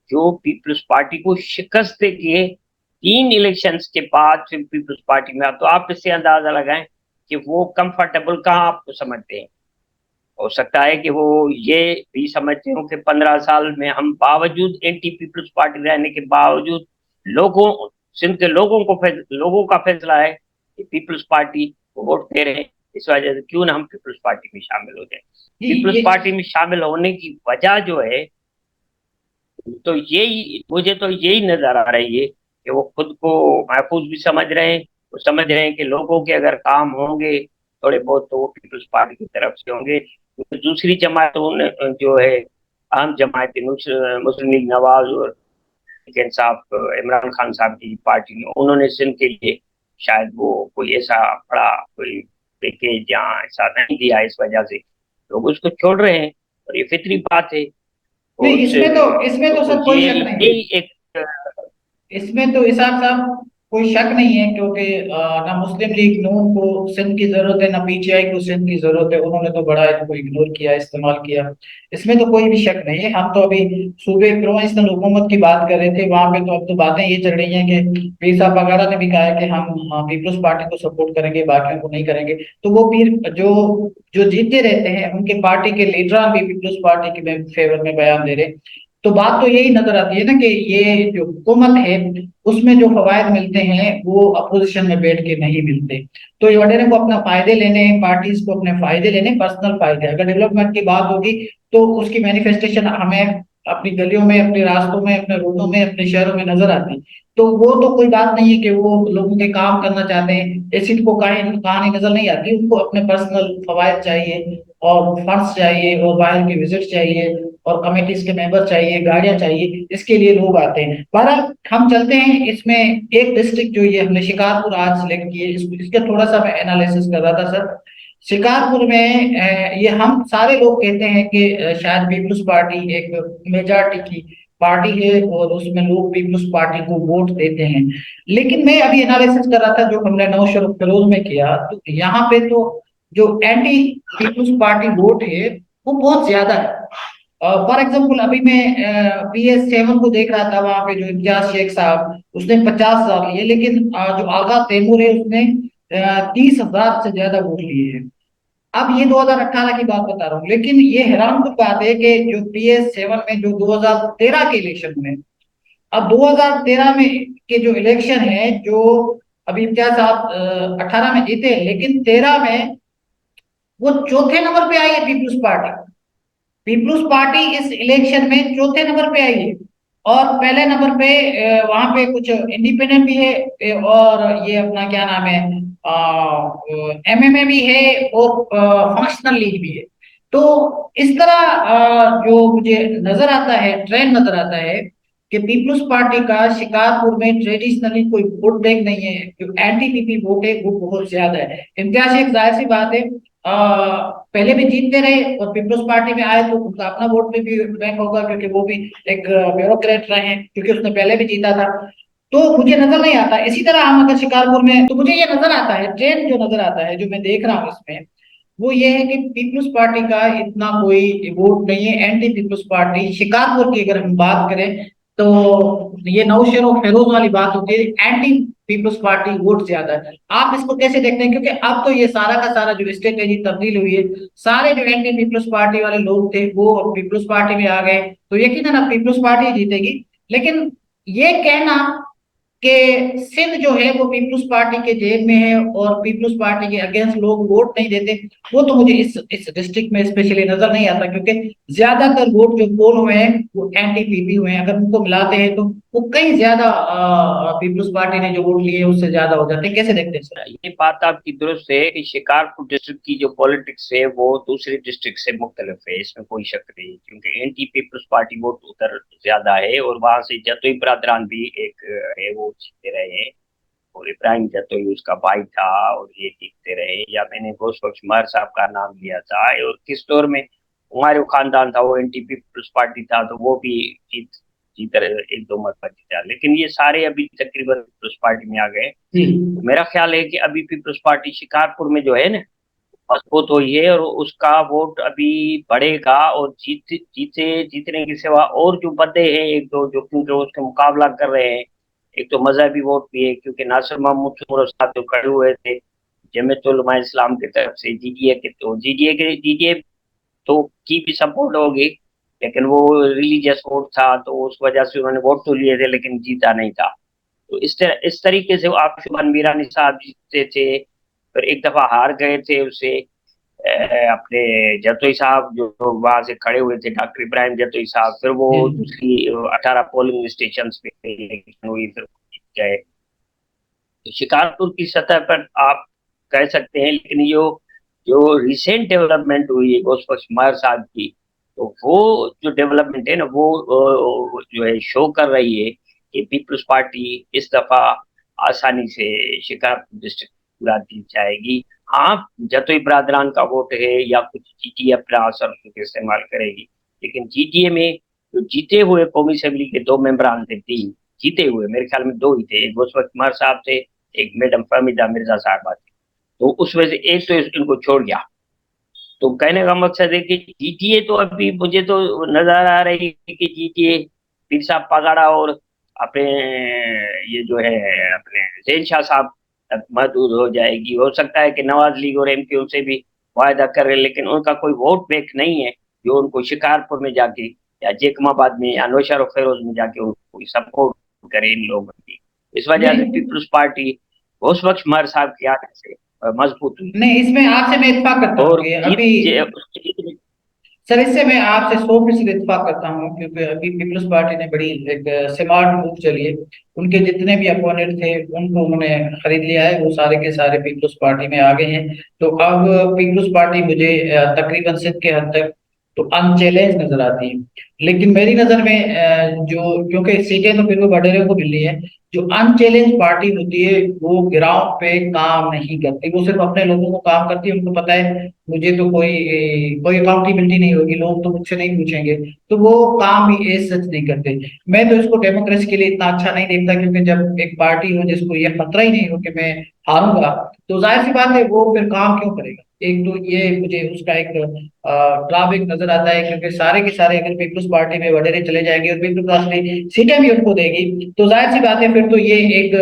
जो पीपल्स पार्टी को शिकस्त दे के 3 इलेक्शंस के बाद फिर पीपल्स पार्टी में, तो आप इससे अंदाजा लगाएं कि वो कंफर्टेबल कहाँ आपको समझते हैं। हो सकता है कि वो ये भी समझते हो कि 15 साल में हम बावजूद एंटी पीपल्स पार्टी रहने के बावजूद, लोगों, सिंध के लोगों का फैसला है कि पीपल्स पार्टी को वोट दे रहे हैं, इस वजह से क्यों ना हम पीपल्स पार्टी में शामिल हो जाए। पीपल्स ये पार्टी में शामिल होने की वजह जो है, तो यही, मुझे तो यही नजर आ रही है कि वो खुद को महफूज भी समझ रहे हैं। वो समझ रहे हैं कि लोगों के अगर काम होंगे थोड़े बहुत तो वो पीपल्स पार्टी की तरफ से होंगे। तो दूसरी जमातों ने जो है, अहम जमात मुस्लिम लीग नवाज और इमरान खान साहब की पार्टी ने, उन्होंने सिंध के लिए शायद वो कोई ऐसा बड़ा कोई पैकेज या ऐसा नहीं दिया, इस वजह से लोग उसको छोड़ रहे हैं और ये फितरी बात है। नहीं, और इसमें तो तो सर कोई ये शक नहीं है। यही एक, इसमें तो इसाक साहब कोई शक नहीं है, क्योंकि ना मुस्लिम लीग नून को सिंध की जरूरत है, ना पीटीआई को सिंध की जरूरत है। उन्होंने तो बड़ा इनको इग्नोर किया, इस्तेमाल किया। इसमें तो कोई भी शक नहीं है। हम तो अभी सूबे प्रोविंशियल हुकूमत की बात कर रहे थे, वहां पे तो अब तो बातें ये चल रही हैं कि पीर साहब बगाड़ा ने भी कहा है कि हम पीपल्स पार्टी को सपोर्ट करेंगे, बाकियों को नहीं करेंगे। तो वो पीर जो जो जीतते रहते हैं उनके पार्टी के लीडरान भी पीपल्स पार्टी के फेवर में बयान दे रहे हैं। तो बात तो यही नजर आती है ना कि ये जो हुकूमत है उसमें जो फवायद मिलते हैं वो अपोजिशन में बैठ के नहीं मिलते। तो ये वडेरे को अपना फायदे लेने, पार्टीज को अपने फायदे लेने, पर्सनल फायदे, अगर डेवलपमेंट की बात होगी तो उसकी मैनिफेस्टेशन हमें अपनी गलियों में, अपने रास्तों में, अपने रोडों में, अपने शहरों में नजर आती हैं। तो वो तो कोई बात नहीं है कि वो लोगों के काम करना चाहते हैं, ऐसी तो कहानी कहानी नजर नहीं आती। उनको अपने पर्सनल फवायद चाहिए और फंड्स चाहिए और बाहर की विजिट चाहिए और कमेटीज के मेंबर चाहिए, गाड़ियां चाहिए, इसके लिए लोग आते हैं। बहरहाल हम चलते हैं इसमें। एक डिस्ट्रिक्ट जो ये हमने शिकारपुर आज सिलेक्ट की है, इसका थोड़ा सा मैं एनालिसिस कर रहा था सर। शिकारपुर में ये हम सारे लोग कहते हैं कि शायद पीपल्स पार्टी एक मेजॉरिटी की पार्टी है और उसमें लोग पीपल्स पार्टी को वोट देते हैं। लेकिन मैं अभी एनालिसिस कर रहा था जो हमने नौशर फिरोज में किया, तो यहाँ पे तो जो एंटी पीपल्स पार्टी वोट है वो बहुत ज्यादा है। फॉर एग्जाम्पल अभी मैं PS7 को देख रहा था, वहां पे जो इम्तियाज शेख साहब उसने 50,000 लिए, लेकिन जो आगा तैमूर है उसने 30,000 से ज्यादा वोट लिए हैं। अब ये 2018 की बात बता रहा हूँ, लेकिन ये हैरान कुछ बात है कि जो PS7 में जो 2013 के इलेक्शन में, अब 2013 में के जो इलेक्शन है, जो अभी इम्तियाज साहब 18 में जीते, लेकिन 13 में वो चौथे नंबर पे आई है पीपल्स पार्टी। पीपल्स पार्टी इस इलेक्शन में चौथे नंबर पे आई है। और पहले नंबर पे वहां पे कुछ इंडिपेंडेंट भी है, और ये अपना क्या नाम है, MMA भी है, और फंक्शनल लीग भी है। तो इस तरह जो मुझे नजर आता है, ट्रेंड नजर आता है कि पीपल्स पार्टी का शिकारपुर में ट्रेडिशनली कोई वोट बैंक नहीं है, जो NTPP वोट है वो बहुत ज्यादा है। इम्तियाज एक जाहिर सी बात है, पहले भी जीतते रहे और पीपल्स पार्टी में आए तो उनका अपना वोट भी बैंक होगा, क्योंकि वो भी एक ब्यूरोक्रेट रहे हैं, क्योंकि उसने पहले भी जीता था। तो मुझे नजर नहीं आता। इसी तरह हम अगर शिकारपुर में, तो मुझे ये नजर आता है, ट्रेंड जो नजर आता है, जो मैं देख रहा हूँ इसमें, वो ये है कि पीपल्स पार्टी का इतना कोई वोट नहीं है। एंटी पीपल्स पार्टी शिकारपुर की अगर हम बात करें, तो ये नौशेर और फेरोज वाली बात होती है, एंटी पीपल्स पार्टी वोट ज्यादा है। आप इसको कैसे देखते हैं? क्योंकि अब तो ये सारा का सारा जो स्ट्रेटेजी तब्दील हुई है, सारे जो एंटी पीपल्स पार्टी वाले लोग थे वो पीपल्स पार्टी में आ गए, तो यकीनन अब पीपल्स पार्टी जीतेगी। लेकिन ये कहना कि सिंध जो है वो पीपल्स पार्टी के जेब में है और पीपल्स पार्टी के अगेंस्ट लोग वोट नहीं देते, वो तो मुझे इस डिस्ट्रिक्ट में स्पेशली नजर नहीं आता, क्योंकि ज्यादातर वोट जो पोल हुए हैं वो NTPP हुए हैं। अगर उनको मिलाते हैं तो वो कई ज्यादा पीपल्स पार्टी ने जो वोट लिए हैं उससे ज्यादा हो जाते हैं। कैसे देखते हैं सर? ये बात आपकी दुरुस्त है कि शिकारपुर डिस्ट्रिक्ट की जो पॉलिटिक्स है वो दूसरी डिस्ट्रिक्ट से मुख्तलिफ है, इसमें कोई शक नहीं, क्योंकि एंटी पीपल्स पार्टी वोट उधर ज्यादा है और वहां से जतोई बरादरान भी एक है, वो जीतते रहे हैं। और इब्राहिम जतोई उसका भाई था और ये जीतते रहे। या मैंने घोष बख्श मर साहब का नाम लिया था, और किस दौर में हमारे खानदान था वो एंटी पीपल्स पार्टी था, तो वो भी जीत जीत एक दो मत पर जीता। लेकिन ये सारे अभी तकरीबन पीपल्स पार्टी में आ गए। जी। मेरा ख्याल है कि अभी पीपल्स पार्टी शिकारपुर में जो है ना मजबूत हुई है, और उसका वोट अभी बढ़ेगा। और जीतने की सिवा और जो बदे हैं एक दो जो, क्योंकि उसके मुकाबला कर रहे हैं, एक तो मजहबी वोट भी है, क्योंकि नासिर महमूद सुमर साहब जो खड़े हुए थे जमीयत उलमा इस्लाम की तरफ से, जीडीए के, तो जीडीए तो की भी सपोर्ट होगी, लेकिन वो रिलीजियस वोट था तो उस वजह से उन्होंने वोट तो लिए थे लेकिन जीता नहीं था। तो इस तरीके से आप शुभान मीरानी साहब जीतते थे, फिर एक दफा हार गए थे उससे अपने जतोई साहब जो वहां से खड़े हुए थे, डॉक्टर इब्राहिम जतोई साहब, फिर वो जी। दूसरी 18 पोलिंग स्टेशन पे इलेक्शन हुई, फिर जीत गए। तो शिकारपुर की सतह पर आप कह सकते हैं, लेकिन यो जो रिसेंट डेवलपमेंट हुई है घोष कुमार साहब की, तो वो जो डेवलपमेंट है ना वो जो है शो कर रही है कि पीपल्स पार्टी इस दफा आसानी से शिकारपुर डिस्ट्रिक्ट पूरा जीत जाएगी। हाँ, जतोई बरादरान का वोट है या कुछ जीटीए अपना असर के इस्तेमाल करेगी, लेकिन जीटीए में जो जीते हुए कौमी असेंबली के दो मेंबरान थे, तीन जीते हुए, मेरे ख्याल में दो ही थे, एक घोष कुमार साहब थे, एक मैडम फहमीदा मिर्जा साहबा थी। तो उस वजह से एक तो इनको छोड़ गया। तो कहने का मकसद है कि जीटीए तो अभी मुझे तो नजर आ रही है कि जीटीए पीर साहब पगाड़ा और अपने ये जो है अपने जैन शाह साहब तक महदूद हो जाएगी। हो सकता है कि नवाज लीग और एमपी उनसे भी वायदा कर रहे, लेकिन उनका कोई वोट बैंक नहीं है जो उनको शिकारपुर में जाके या जेकमाबाद में या नौशहर फेरोज में जाके उनको सपोर्ट करे इन लोगों की। इस वजह से नहीं, पीपल्स पार्टी घोष बख्श मर साहब के आने से मजबूत हुई। नहीं, इसमें आपसे मैं इत्तेफाक करता हूँ और कि जीत अभी सर, इससे मैं आपसे 100% इत्तेफाक करता हूँ, क्योंकि अभी पीपल्स पार्टी ने बड़ी एक स्मार्ट मूव चली है। उनके जितने भी अपोनेंट थे उनको उन्होंने खरीद लिया है, वो सारे के सारे पीपल्स पार्टी में आ गए हैं। तो अब पीपल्स पार्टी मुझे तकरीबन सिंध के हद तक तो अनचैलेंज नजर आती है। लेकिन मेरी नजर में जो, क्योंकि सीटें तो फिर भी वडेरे को मिल रही है, जो अनचैलेंज पार्टी होती है वो ग्राउंड पे काम नहीं करती, वो सिर्फ अपने लोगों को काम करती है। उनको पता है मुझे तो कोई अकाउंटेबिलिटी नहीं होगी, लोग तो मुझसे नहीं पूछेंगे, तो वो काम भी एज सच नहीं करते। मैं तो इसको डेमोक्रेसी के लिए इतना अच्छा नहीं देखता, क्योंकि जब एक पार्टी हो जिसको ये खतरा ही नहीं हो कि मैं हारूंगा, तो जाहिर सी बात है वो फिर काम क्यों करेगा। एक तो ये मुझे उसका एक ड्रॉबैक नजर आता है, क्योंकि सारे के सारे अगर पीपल्स पार्टी में वडेरे चले जाएंगे और पीपल्स पार्टी सीटें भी उनको देगी, तो जाहिर सी बात है फिर तो ये एक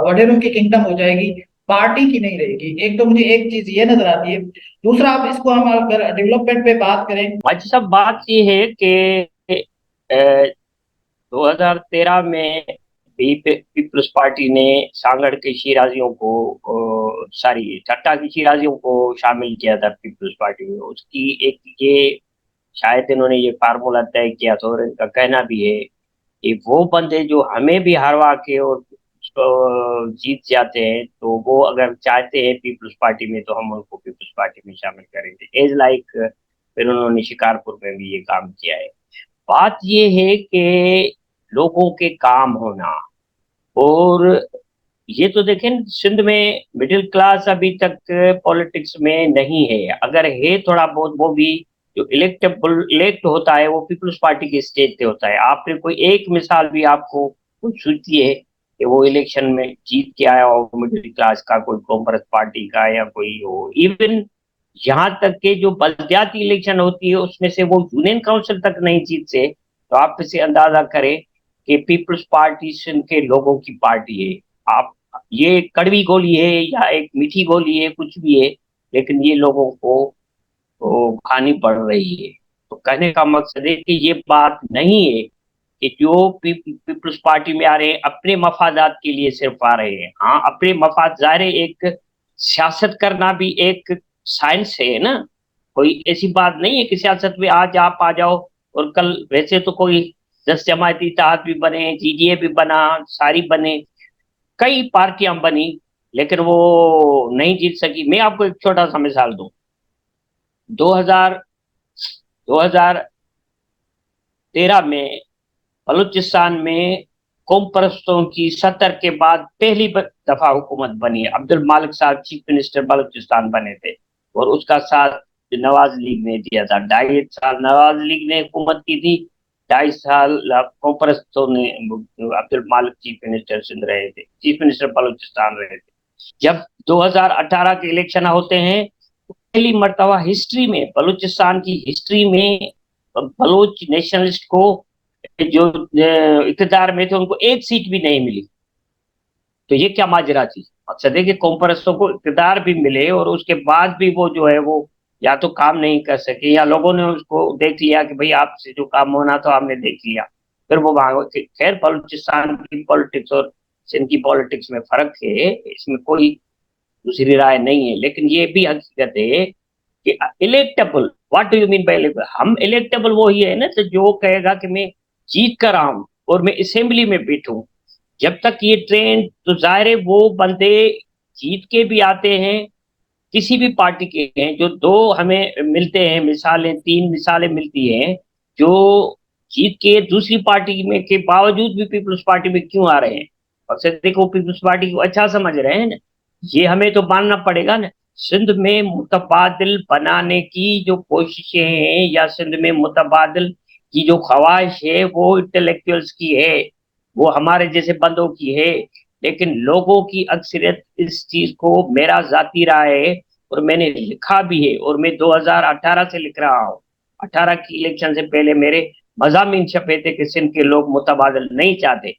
वडेरों की किंगडम हो जाएगी, पार्टी की नहीं रहेगी। एक तो मुझे एक चीज ये नजर आती है। दूसरा, आप इसको हम अगर डेवलपमेंट पे बात करें। आज सब बात ये है कि 2013 में भी पीपल्स पार्टी ने सांगड़ के शिराजियों को, सॉरी, चट्टा की शिराजियों को शामिल किया था पीपल्स पार्टी में। उसकी एक ये शायद इन्होंने ये फार्मूला तय किया था, और इनका कहना भी है कि वो बंदे जो हमें भी हरवा के और जीत जाते हैं, तो वो अगर चाहते हैं पीपल्स पार्टी में तो हम उनको पीपल्स पार्टी में शामिल करेंगे, एज लाइक फिर उन्होंने शिकारपुर में भी ये काम किया है। बात ये है कि लोगों के काम होना, और ये तो देखें सिंध में मिडिल क्लास अभी तक पॉलिटिक्स में नहीं है, अगर है थोड़ा बहुत वो भी जो इलेक्ट होता है वो पीपल्स पार्टी के स्टेज पे होता है। आपने कोई एक मिसाल भी आपको कोई सूझती है कि वो इलेक्शन में जीत के आया हो मिडिल क्लास का, कोई कांग्रेस पार्टी का या कोई हो? इवन यहाँ तक के जो बलदियाती इलेक्शन होती है उसमें से वो यूनियन काउंसिल तक नहीं जीतते, तो आप इसे अंदाजा करें कि पीपल्स पार्टी सिंध के लोगों की पार्टी है। आप, ये कड़वी गोली है या एक मीठी गोली है, कुछ भी है, लेकिन ये लोगों को तो खानी पड़ रही है। तो कहने का मकसद है कि ये बात नहीं है कि जो पीपल्स पार्टी में आ रहे हैं अपने मफादात के लिए सिर्फ आ रहे हैं। हाँ, अपने मफाद, जाहिर है एक सियासत करना भी एक साइंस है ना। कोई ऐसी बात नहीं है कि सियासत में आज आप आ जाओ और कल, वैसे तो कोई 10 जमायती इत्तेहाद भी बने, जीडीए भी बना, सारी बने, कई पार्टियां बनी, लेकिन वो नहीं जीत सकी। मैं आपको एक छोटा सा मिसाल दूं। 2000 2013 में बलूचिस्तान में कौम परस्तों की 70 के बाद पहली दफा हुकूमत बनी है। अब्दुल मालिक साहब चीफ मिनिस्टर बलूचिस्तान बने थे, और उसका साथ नवाज लीग ने दिया था। 2.5 साल नवाज लीग ने हुकूमत की थी, 2.5 साल कौम परस्तों ने, अब्दुल मालिक चीफ मिनिस्टर सिंध रहे थे, चीफ मिनिस्टर बलूचिस्तान रहे थे। जब 2018 के इलेक्शन होते हैं तो पहली मर्तबा हिस्ट्री में, बलूचिस्तान की हिस्ट्री में, बलूच नेशनलिस्ट को जो इकतदार में थे उनको एक सीट भी नहीं मिली। तो ये क्या माजरा थी? मकसद है कि कॉम्प्रेसों को इकतदार भी मिले और उसके बाद भी वो जो है वो या तो काम नहीं कर सके, या लोगों ने उसको देख लिया कि भाई आपसे जो काम होना तो आपने देख लिया, फिर वो वहां। खैर, बलूचिस्तान की पॉलिटिक्स और सिंध की पॉलिटिक्स में फर्क है, इसमें कोई दूसरी राय नहीं है, लेकिन ये भी हकीकत है कि electable, what do you mean by electable? हम इलेक्टेबल वो ही है ना, तो जो कहेगा कि मैं जीत कर आऊं और मैं असेंबली में बैठूं। जब तक ये ट्रेंड, तो जाहिर है वो बंदे जीत के भी आते हैं, किसी भी पार्टी के हैं, जो दो हमें मिलते हैं मिसालें, 3 मिसालें मिलती हैं, जो जीत के दूसरी पार्टी में के बावजूद भी पीपल्स पार्टी में क्यों आ रहे हैं? अक्सर देखो पीपल्स पार्टी को अच्छा समझ रहे हैं ना, ये हमें तो मानना पड़ेगा ना। सिंध में मुतबादिल बनाने की जो कोशिशें हैं, या सिंध में मुतबादिल की जो ख्वाहिश है, वो इंटेलेक्चुअल्स की है, वो हमारे जैसे बंदों की है। लेकिन लोगों की अक्सरियत इस चीज को, मेरा जाती राय है और मैंने लिखा भी है, और मैं 2018 से लिख रहा हूँ, 18 की इलेक्शन से पहले मेरे मजामीन छपे थे कि सिंध के लोग मुतबादल नहीं चाहते।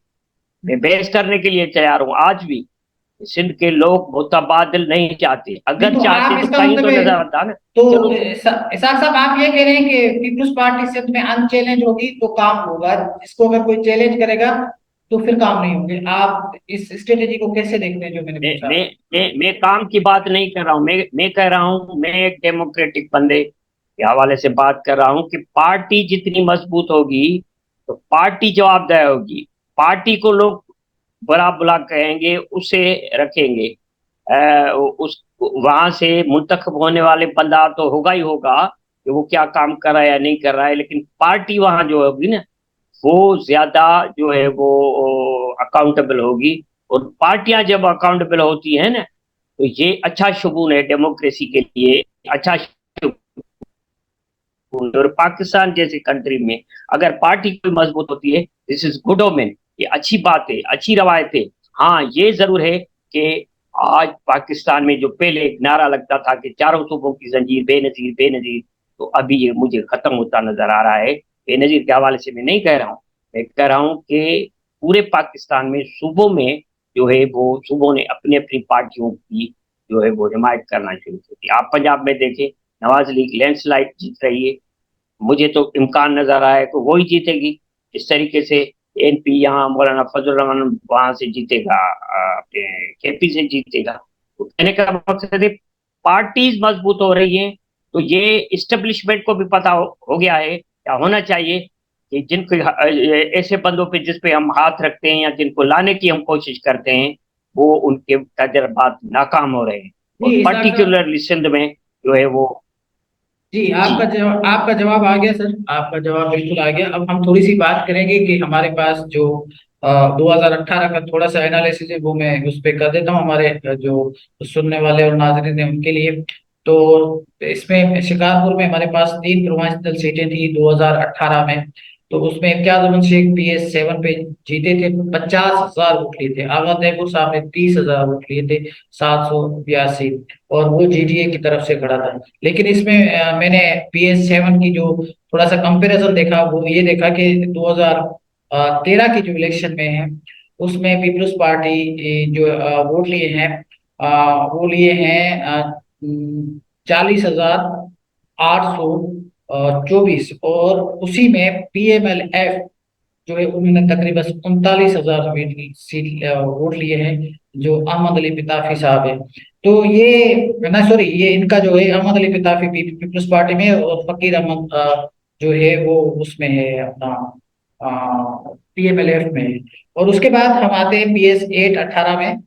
मैं बहस करने के लिए तैयार हूँ आज भी, सिंध के लोग मुतबादल नहीं चाहते, नहीं, अगर तो चाहते आप तो इसका कहीं तो मतलब है, नजर आता ना। तो चलो, इसाक साहब आप ये कह रहे हैं कि पीपल्स पार्टी सिंध में अनचैलेंज होगी तो काम होगा, इसको अगर कोई चैलेंज करेगा तो फिर काम नहीं होंगे। आप इस स्ट्रेटेजी को कैसे देखते हैं जो मैंने मैं पूछा? मैं मैं मैं काम की बात नहीं कर रहा हूँ, मैं कह रहा हूँ, मैं एक डेमोक्रेटिक बंदे के हवाले से बात कर रहा हूं कि पार्टी जितनी मजबूत होगी तो पार्टी जवाबदेह होगी, पार्टी को लोग बुरा बुला कहेंगे, उसे रखेंगे। उस वहां से मुंतखब होने वाले बंदा तो होगा ही होगा कि वो क्या काम कर रहा है या नहीं कर रहा है, लेकिन पार्टी वहां जो होगी ना, वो ज्यादा जो है वो अकाउंटेबल होगी। और पार्टियां जब अकाउंटेबल होती है ना, तो ये अच्छा शुगुन है डेमोक्रेसी के लिए, अच्छा शुगुन। और पाकिस्तान जैसे कंट्री में अगर पार्टी कोई मजबूत होती है, दिस इज गुड ओमेन, ये अच्छी बात है, अच्छी रवायत है। हाँ, ये जरूर है कि आज पाकिस्तान में जो पहले एक नारा लगता था कि चारों सूबों की जंजीर बेनजीर बेनजीर, तो अभी ये मुझे खत्म होता नजर आ रहा है। बेनजीर के हवाले से मैं नहीं कह रहा हूँ, मैं कह रहा हूँ कि पूरे पाकिस्तान में सूबों में जो है वो सूबों ने अपनी अपनी पार्टियों की जो है वो हिमायत करना शुरू कर दी। आप पंजाब में देखें, नवाज लीग लैंडस्लाइड जीत रही है, मुझे तो इम्कान नजर आया है कि वो ही जीतेगी। इस तरीके से एनपी यहाँ मौलाना फजल रहमान वहां से जीतेगा, अपने केपी से जीतेगा। तो कहने का मकसद है पार्टीज मजबूत हो रही हैं, तो ये इस्टेब्लिशमेंट को भी पता हो गया है क्या होना चाहिए कि जिनको ऐसे बंदों पे जिस पे हम हाथ रखते हैं या जिनको लाने की हम कोशिश करते हैं, वो उनके तजर्बात नाकाम हो रहे हैं। जी और इसाक, पर्टिकुलरली सिंध में जो है वो। जी जी। आपका जवाब आ गया सर, आपका जवाब बिल्कुल आ गया। अब हम थोड़ी सी बात करेंगे कि हमारे पास जो 2018 का थोड़ा सा एनालिसिस है वो मैं उस पे कर देता हूँ हमारे जो सुनने वाले और नाज़रीन हैं उनके लिए। तो इसमें शिकारपुर में हमारे पास 3 प्रोविंशियल सीटें थी 2018 में। तो उसमें इम्तियाज अहमद शेख PS7 पे जीते थे, 50,000 वोट लिए थे। आगा तैमूर साहब ने 30,000 वोट लिए थे, 782, और वो GDA की तरफ से खड़ा था। लेकिन इसमें मैंने PS7 की जो थोड़ा सा कंपैरिजन देखा, वो ये देखा कि 2013 की जो इलेक्शन में है उसमें पीपल्स पार्टी जो वोट लिए हैं, वो लिए हैं 40,824, और उसी में PMLF जो है उन्होंने तकरीबन 39,000 सीट वोट लिए हैं, जो अहमद अली पिताफी साहब है। तो ये ना, सॉरी, ये इनका जो है अहमद अली पिताफी पीपल्स पार्टी में, और फकीर अहमद जो है वो उसमें है अपना PMLF में है। और उसके बाद हम आते हैं PS8 18 में।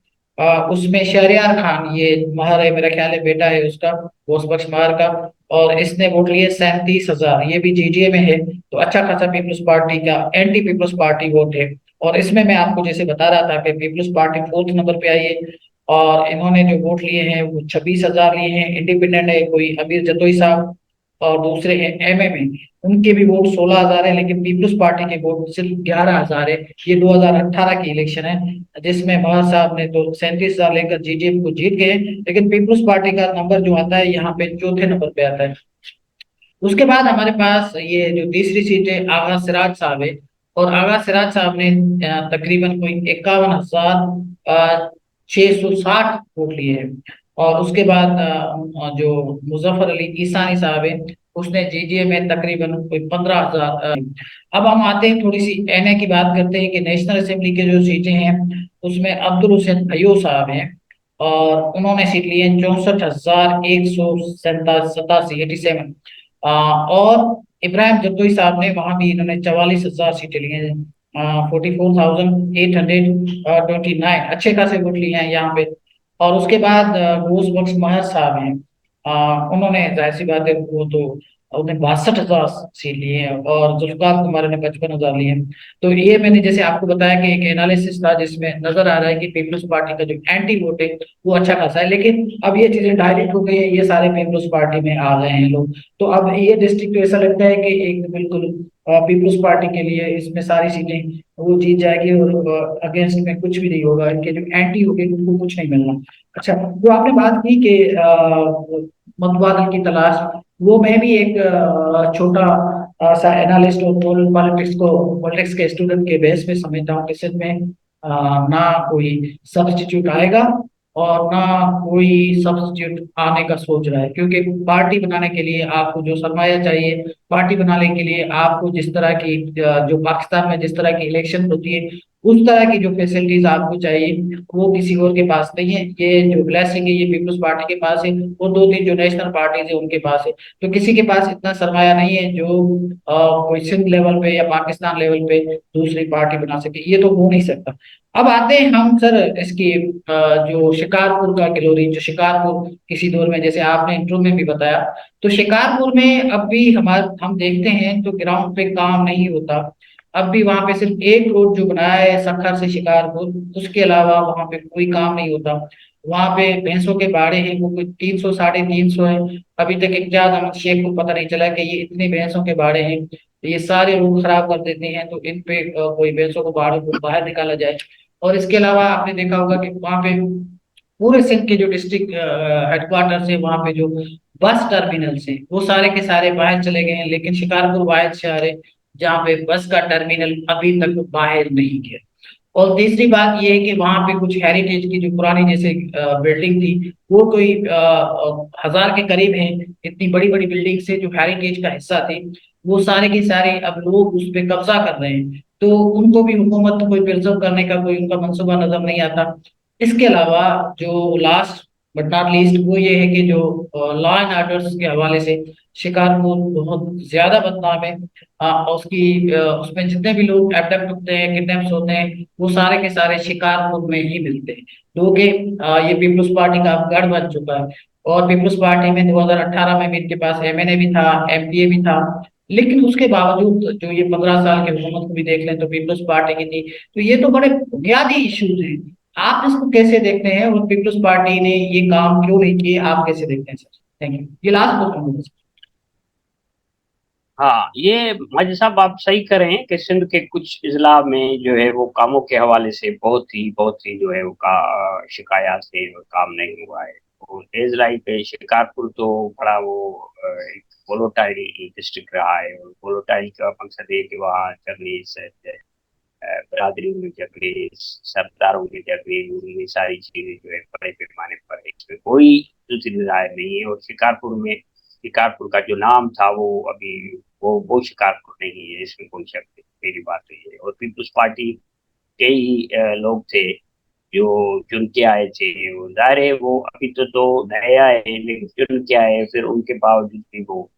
उसमें शहरयार खान, ये महर है, मेरा ख्याल है बेटा है उसका, बोस बख्श महर का, और इसने वोट लिए 37,000, ये भी GDA में है। तो अच्छा खासा पीपल्स पार्टी का एंटी पीपल्स पार्टी वोट है। और इसमें मैं आपको जैसे बता रहा था कि पीपल्स पार्टी 4th नंबर पे आई है, और इन्होंने जो वोट लिए हैं वो 26,000 लिए हैं। इंडिपेंडेंट है कोई अमीर जतोई साहब, और दूसरे हैं MM में, उनके भी वोट 16,000 है, लेकिन पीपल्स पार्टी के वोट सिर्फ 11,000 है। ये 2018 की इलेक्शन है, जिसमें महर साहब ने तो 37,000 लेकर GDP को जीत गए, लेकिन पीपल्स पार्टी का नंबर जो आता है यहाँ पे 4थे नंबर पे आता है। उसके बाद हमारे पास ये जो तीसरी सीट है, आगा सिराज साहब है। और आगा सिराज साहब ने तकरीबन कोई 51,660 वोट लिए हैं। और उसके बाद जो मुजफ्फर अली ईसानी साहब है, उसने GDA में तकरीबन कोई 15,000। अब हम आते हैं थोड़ी सी NA की बात करते हैं कि नेशनल असेंबली के जो सीटें हैं उसमें अब्दुल हुसैन अय्यूब साहब हैं, और उन्होंने सीट ली है 64,187, 87। और इब्राहिम जद्दोई साहब ने, वहां भी इन्होंने 44,000 सीटें ली हैं, 44,829, अच्छे खासे वोट लिए हैं यहाँ पे। और उसके बाद बोस बख्श महर साहब हैं, उन्होंने जाहिर सी बात है वो तो उन्हें 62,000 सीट लिए हैं, और जुल्फकार कुमार ने 55,000 लिए हैं। तो ये मैंने जैसे आपको बताया कि एक एनालिसिस था जिसमें नजर आ रहा है कि पीपल्स पार्टी का जो एंटी वोट है वो अच्छा खासा है, लेकिन अब ये चीजें डायरेक्ट हो गई है, ये सारे पीपल्स पार्टी में आ गए हैं लोग। तो अब ये डिस्ट्रिक्ट तो ऐसा लगता है कि एक बिल्कुल पीपल्स पार्टी के लिए इसमें सारी सीटें वो जीत जाएगी, और अगेंस्ट में कुछ भी नहीं होगा, इनके जो एंटी हो गए उनको कुछ नहीं मिलना। अच्छा, जो आपने बात की कि मतवादल की तलाश, वो मैं भी एक छोटा सा एनालिस्ट और पॉलिटिक्स के स्टूडेंट के बेस पे समझता हूँ कि सिंध में ना कोई सब्स्टिट्यूट आएगा, और ना कोई सब्स्टिट्यूट आने का सोच रहा है, क्योंकि पार्टी बनाने के लिए आपको जो सरमाया चाहिए, पार्टी बनाने के लिए आपको जिस तरह की जो पाकिस्तान में जिस तरह की इलेक्शन होती है उस तरह की जो फैसिलिटीज आपको चाहिए वो किसी और के पास नहीं है। ये जो ब्लेसिंग है ये पीपल्स पार्टी के पास है, वो दो तीन जो नेशनल पार्टीज है उनके पास है। तो किसी के पास इतना सरमाया नहीं है जो कोई सिंध लेवल पे या पाकिस्तान लेवल पे दूसरी पार्टी बना सके, ये तो हो नहीं सकता। अब आते हैं हम सर इसकी जो शिकारपुर का गिलोरी, जो शिकारपुर किसी दौर में, जैसे आपने इंट्रो में भी बताया, तो शिकारपुर में अब भी हम देखते हैं तो ग्राउंड पे काम नहीं होता। अब भी वहां पे सिर्फ एक रोड जो बनाया है सक्खर से शिकारपुर, उसके अलावा वहां पे कोई काम नहीं होता। वहां पे भैंसों के बाड़े हैं वो कोई 300 350 है। अभी तक इम्तियाज अहमद शेख को पता नहीं चला कि ये इतने भैंसों के बाड़े हैं, तो ये सारे रोड खराब कर देते हैं, तो इन पे कोई भैंसों को बाड़ों को बाहर निकाला जाए। और इसके अलावा आपने देखा होगा कि वहां पे पूरे सिंध के जो डिस्ट्रिक्ट हेडक्वार्टर है वहां पे जो बस टर्मिनल्स हैं वो सारे के सारे बाहर चले गए हैं, लेकिन शिकारपुर वाहिद शहर है जहाँ पे बस का टर्मिनल अभी तक बाहर नहीं गया। और तीसरी बात ये है कि वहां पे कुछ हेरिटेज की जो पुरानी जैसे बिल्डिंग थी वो कोई 1000 के करीब है, इतनी बड़ी बड़ी बिल्डिंग से जो हेरिटेज का हिस्सा थी वो सारे के सारे अब लोग उस पे कब्जा कर रहे हैं। तो उनको भी हुकूमत कोई प्रिजर्व करने का कोई उनका मंसूबा नजर नहीं आता। इसके अलावा जो लास्ट बट नॉट लीस्ट वो ये है कि जो लॉ एंड ऑर्डर्स के हवाले से शिकारपुर बहुत ज्यादा बदनाम है। उसकी उसमें जितने भी लोग एबडक्ट होते हैं, किडनैप्स होते हैं, वो सारे के सारे शिकारपुर में ही मिलते हैं। तो कि ये पीपल्स पार्टी का अब गढ़ बन चुका है। और पीपल्स पार्टी में 2018 में भी इनके पास एमएनए भी था, एमपीए भी था, लेकिन उसके बावजूद जो ये 15 साल की हुकूमत को भी देख लें तो पीपल्स पार्टी की थी। तो ये तो बड़े बुनियादी इश्यूज हैं, आप इसको कैसे देखते हैं और पीपल्स पार्टी ने ये काम क्यों नहीं किए, आप कैसे देखते हैं सर? थैंक यू, ये लास्ट क्वेश्चन। हाँ, ये माजी साहब आप सही कर रहे हैं कि सिंध के कुछ इजला में जो है वो कामों के हवाले से बहुत ही जो है वो का शिकायत से वो काम नहीं हुआ है। वो तेज लाई पे शिकारपुर तो बड़ा वो एक वोलोटाइल डिस्ट्रिक्ट रहा है, और वोलोटाइल का मकसद है कि वहाँ झगड़े बरादरी में झगड़े, सरदारों के झगड़े, ये सारी चीजें जो है बड़े पैमाने पर है, इसमें कोई दूसरी राय नहीं है। और शिकारपुर का जो नाम था वो अभी वो शिकारपुर नहीं है, इसमें कोई शक नहीं, मेरी बात तो ये है। और पीपल्स पार्टी के ही लोग थे जो चुन के आए थे, वो जाहिर है वो अभी तो नया है, लेकिन चुन के आए, फिर उनके बावजूद भी वो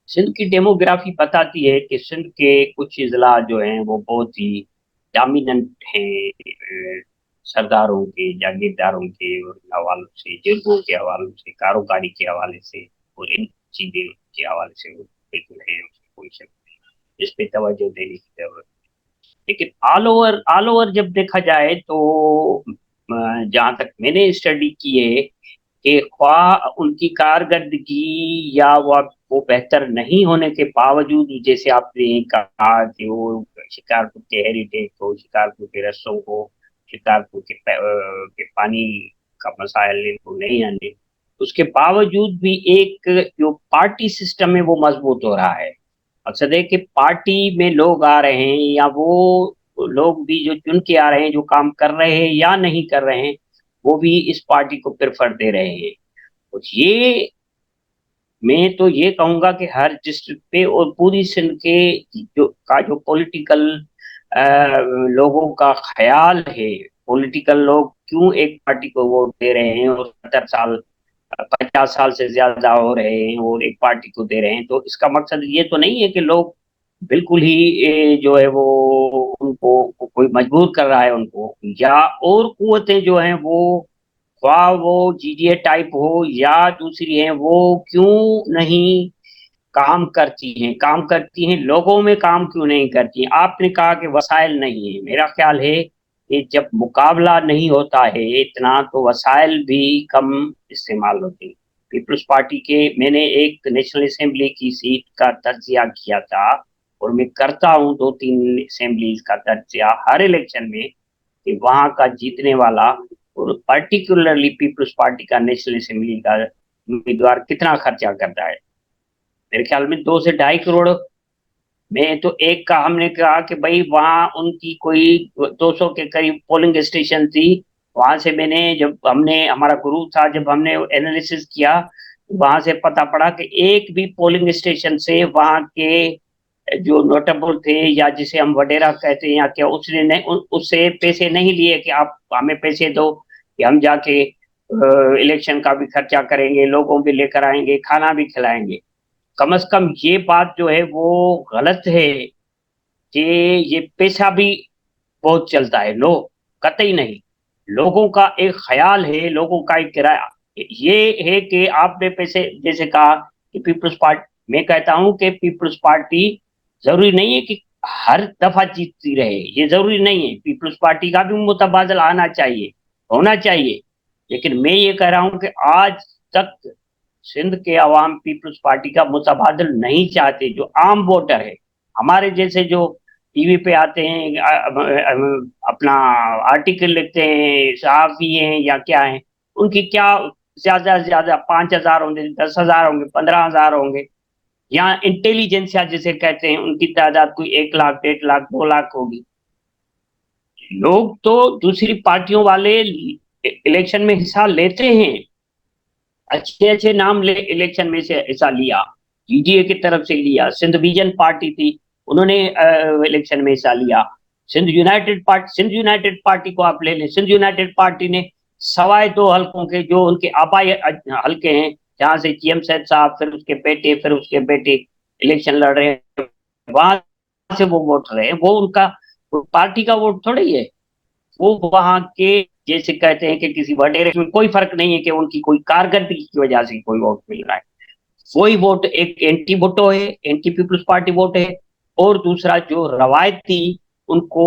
सिंध की डेमोग्राफी बताती है कि सिंध के कुछ इजला जो हैं वो बहुत ही डोमिनेंट हैं, सरदारों के, जागीरदारों के और हवालों से, जिरगों के हवालों से, कारोबारी के हवाले से, और इन चीजें के हवाले से वो बिल्कुल है, उसमें कोई शक नहीं, इस पे तवज्जो देने की जरूरत। लेकिन ऑल ओवर जब देखा जाए तो जहां तक मैंने स्टडी की है कि ख्वाह उनकी कारकर्दगी या वो बेहतर नहीं होने के बावजूद, जैसे आपने कहा कि वो शिकारपुर के हेरिटेज को, शिकारपुर के रस्सों को, शिकारपुर के पानी का मसाइल इनको नहीं आने, उसके बावजूद भी एक जो पार्टी सिस्टम है वो मजबूत हो रहा है। मकसद है कि पार्टी में लोग आ रहे हैं, या वो लोग भी जो चुन के आ रहे हैं, जो काम कर रहे हैं या नहीं कर रहे हैं, वो भी इस पार्टी को प्रेफर दे रहे हैं। और ये मैं तो ये कहूंगा कि हर डिस्ट्रिक्ट पे और पूरी सिंध के जो पॉलिटिकल लोगों का ख्याल है, पॉलिटिकल लोग क्यों एक पार्टी को वोट दे रहे हैं, और 70 साल 50 साल से ज्यादा हो रहे हैं और एक पार्टी को दे रहे हैं, तो इसका मकसद ये तो नहीं है कि लोग बिल्कुल ही जो है वो उनको कोई मजबूर कर रहा है उनको, या और कुवतें जो हैं वो, ख्वाह वो जीडीए टाइप हो या दूसरी है, वो क्यों नहीं काम करती हैं, लोगों में काम क्यों नहीं करती हैं? आपने कहा कि वसाइल नहीं है, मेरा ख्याल है कि जब मुकाबला नहीं होता है इतना, तो वसाइल भी कम इस्तेमाल होते हैं। पीपल्स पार्टी के मैंने एक नेशनल असेंबली की सीट का तज्जिया किया था, और मैं करता हूँ 2-3 असेंबलीज का तज्जिया हर इलेक्शन में, कि वहां का जीतने वाला, और पर्टिकुलरली पीपल्स पार्टी का नेशनल असेंबली का उम्मीदवार कितना खर्चा करता है। मेरे ख्याल में 2 से 2.5 करोड़ में, तो एक का हमने कहा कि भाई वहाँ उनकी कोई 200 के करीब पोलिंग स्टेशन थी। वहां से मैंने, जब हमने, हमारा ग्रुप था, जब हमने एनालिसिस किया, वहां से पता पड़ा कि एक भी पोलिंग स्टेशन से वहां के जो नोटेबल थे या जिसे हम वडेरा कहते हैं या क्या, उसने नहीं उससे पैसे नहीं लिए कि आप हमें पैसे दो कि हम जाके इलेक्शन का भी खर्चा करेंगे, लोगों भी लेकर आएंगे, खाना भी खिलाएंगे। कम से कम ये बात जो है वो गलत है कि ये पैसा भी बहुत चलता है। लोग कतई नहीं, लोगों का एक ख्याल है, लोगों का एक किराया ये है कि आपने पैसे जैसे कहा कि पीपल्स पार्टी, मैं कहता हूं कि पीपल्स पार्टी जरूरी नहीं है कि हर दफा जीतती रहे, ये जरूरी नहीं है। पीपल्स पार्टी का भी मुतबादल आना चाहिए, होना चाहिए। लेकिन मैं ये कह रहा हूं कि आज तक सिंध के अवाम पीपल्स पार्टी का मुतबादल नहीं चाहते। जो आम वोटर है, हमारे जैसे जो टीवी पे आते हैं, अपना आर्टिकल लिखते हैं, सहाफी हैं या क्या हैं, उनकी क्या ज्यादा से ज्यादा 5,000 होंगे, 10,000 होंगे, 15,000 होंगे। यहाँ इंटेलिजेंसिया जिसे कहते हैं, उनकी तादाद कोई 1 लाख, 1.5 लाख, 2 लाख होगी। लोग तो दूसरी पार्टियों वाले इलेक्शन में हिस्सा लेते हैं, अच्छे अच्छे नाम ले इलेक्शन में से हिस्सा लिया। जीडीए की तरफ से लिया, सिंध विजन पार्टी थी, उन्होंने इलेक्शन में हिस्सा लिया। सिंध यूनाइटेड पार्टी को आप ले लें, सिंध यूनाइटेड पार्टी ने सवाए 2 हलकों के, जो उनके आबाई हलके हैं, जहां से जीएम सैद साहब, फिर उसके बेटे, फिर उसके बेटे इलेक्शन लड़ रहे हैं, वहां से वो वोट रहे हैं। वो उनका पार्टी का वोट थोड़ा ही है। वो वहां के जैसे कहते हैं कि किसी वडेरे में कोई फर्क नहीं है कि उनकी कोई कारकर्दगी की वजह से कोई वोट मिल रहा है। वही वोट एक एंटी वोटो है, एंटी पीपल्स पार्टी वोट है। और दूसरा जो रवायती उनको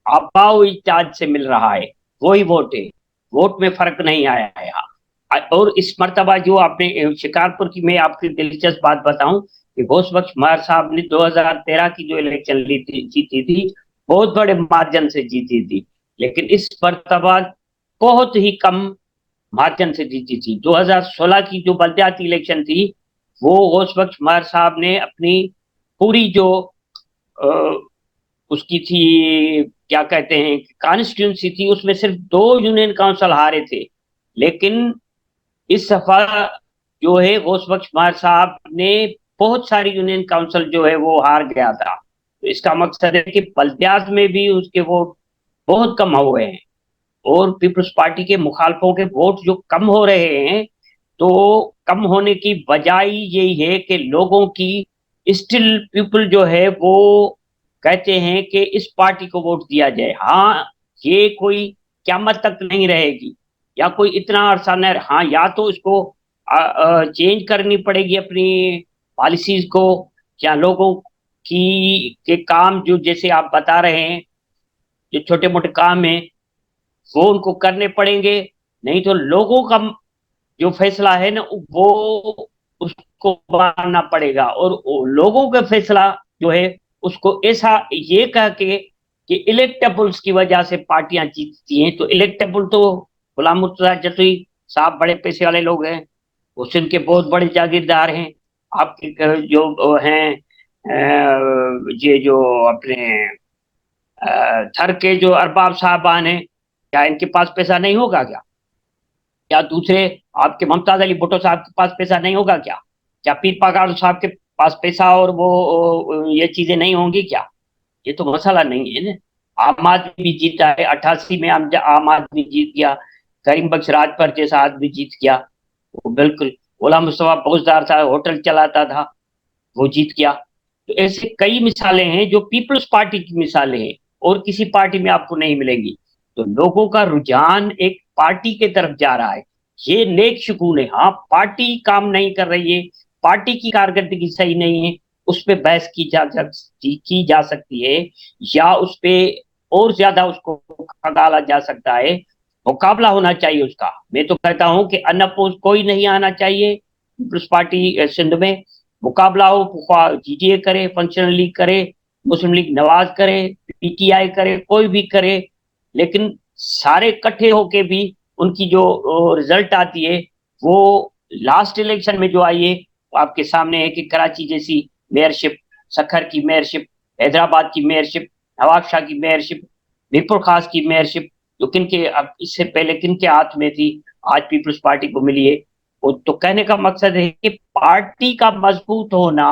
आपाओ चार्ज से मिल रहा है, वही वोट है। वोट में फर्क नहीं आया है यहाँ। और इस मर्तबा जो आपने शिकारपुर की, मैं आपकी दिलचस्प बात बताऊं कि घोष बख्श मार साहब ने 2013 की जो इलेक्शन जीती थी, बहुत बड़े मार्जिन से जीती थी। लेकिन इस मर्तबा बहुत ही कम मार्जिन से जीती थी। 2016 की जो बलदियाती इलेक्शन थी, वो घोष बख्श मार साहब ने अपनी पूरी जो उसकी थी, क्या कहते हैं, कॉन्स्टिट्यूंसी थी, उसमें सिर्फ 2 यूनियन काउंसिल हारे थे। लेकिन इस दफा जो है घोष बख्श मार साहब ने बहुत सारी यूनियन काउंसिल जो है वो हार गया था। तो इसका मकसद है कि बल्दियात में भी उसके वोट बहुत कम हुए हैं। और पीपल्स पार्टी के मुखालफों के वोट जो कम हो रहे हैं, तो कम होने की वजह यही है कि लोगों की स्टिल पीपल जो है वो कहते हैं कि इस पार्टी को वोट दिया जाए। हाँ, ये कोई क्यामत तक नहीं रहेगी या कोई इतना अरसा नहीं। हाँ, या तो इसको चेंज करनी पड़ेगी अपनी पॉलिसीज को, या लोगों की के काम जो जैसे आप बता रहे हैं, जो छोटे मोटे काम है, वो उनको करने पड़ेंगे। नहीं तो लोगों का जो फैसला है ना, वो उसको मानना पड़ेगा। और लोगों का फैसला जो है उसको ऐसा ये कह के कि इलेक्टेबल्स की वजह से पार्टियां जीतती हैं, तो इलेक्टेबल तो गुलाम मुर्तजा जतई साहब बड़े पैसे वाले लोग हैं, वो सिंध के बहुत बड़े जागीरदार हैं। आपके जो हैं ये जो अपने थर के जो अरबाब साहबान हैं, क्या इनके पास पैसा नहीं होगा क्या? क्या दूसरे आपके मुमताज अली भुट्टो साहब के पास पैसा नहीं होगा क्या? क्या पीर पागाड़ साहब के पास पैसा और वो ये चीजें नहीं होंगी क्या? ये तो मसला नहीं है ना। आम आदमी भी जीता है, 88 में आम आदमी जीत गया, करीम बख्श राजभर जैसा आदमी जीत गया, वो बिल्कुल। गुलाम मुस्तफा फौजदार था, होटल चलाता था, वो जीत गया। तो ऐसे कई मिसालें हैं जो पीपल्स पार्टी की मिसालें हैं, और किसी पार्टी में आपको नहीं मिलेंगी। तो लोगों का रुझान एक पार्टी के तरफ जा रहा है, ये नेक शकून है। हाँ, पार्टी काम नहीं कर रही है, पार्टी की कारकर्दगी सही नहीं है, उस पर बहस की जा सकती है, या उस पर और ज्यादा उसको खगाला जा सकता है। मुकाबला होना चाहिए उसका। मैं तो कहता हूं कि अनअपोज कोई नहीं आना चाहिए पीपल्स पार्टी सिंध में। मुकाबला हो, जीडीए करे, फंक्शनल लीग करे, मुस्लिम लीग नवाज करे, पीटीआई करे, कोई भी करे, लेकिन सारे इकट्ठे होके भी उनकी जो रिजल्ट आती है, वो लास्ट इलेक्शन में जो आई है, वो आपके सामने है कि कराची जैसी मेयरशिप, सखर की मेयरशिप, हैदराबाद की मेयरशिप, नवाब शाह की मेयरशिप, मीरपुर खास की मेयरशिप, जो किनके अब इससे पहले किनके हाथ में थी, आज पीपल्स पार्टी को मिली है। तो कहने का मकसद है कि पार्टी का मजबूत होना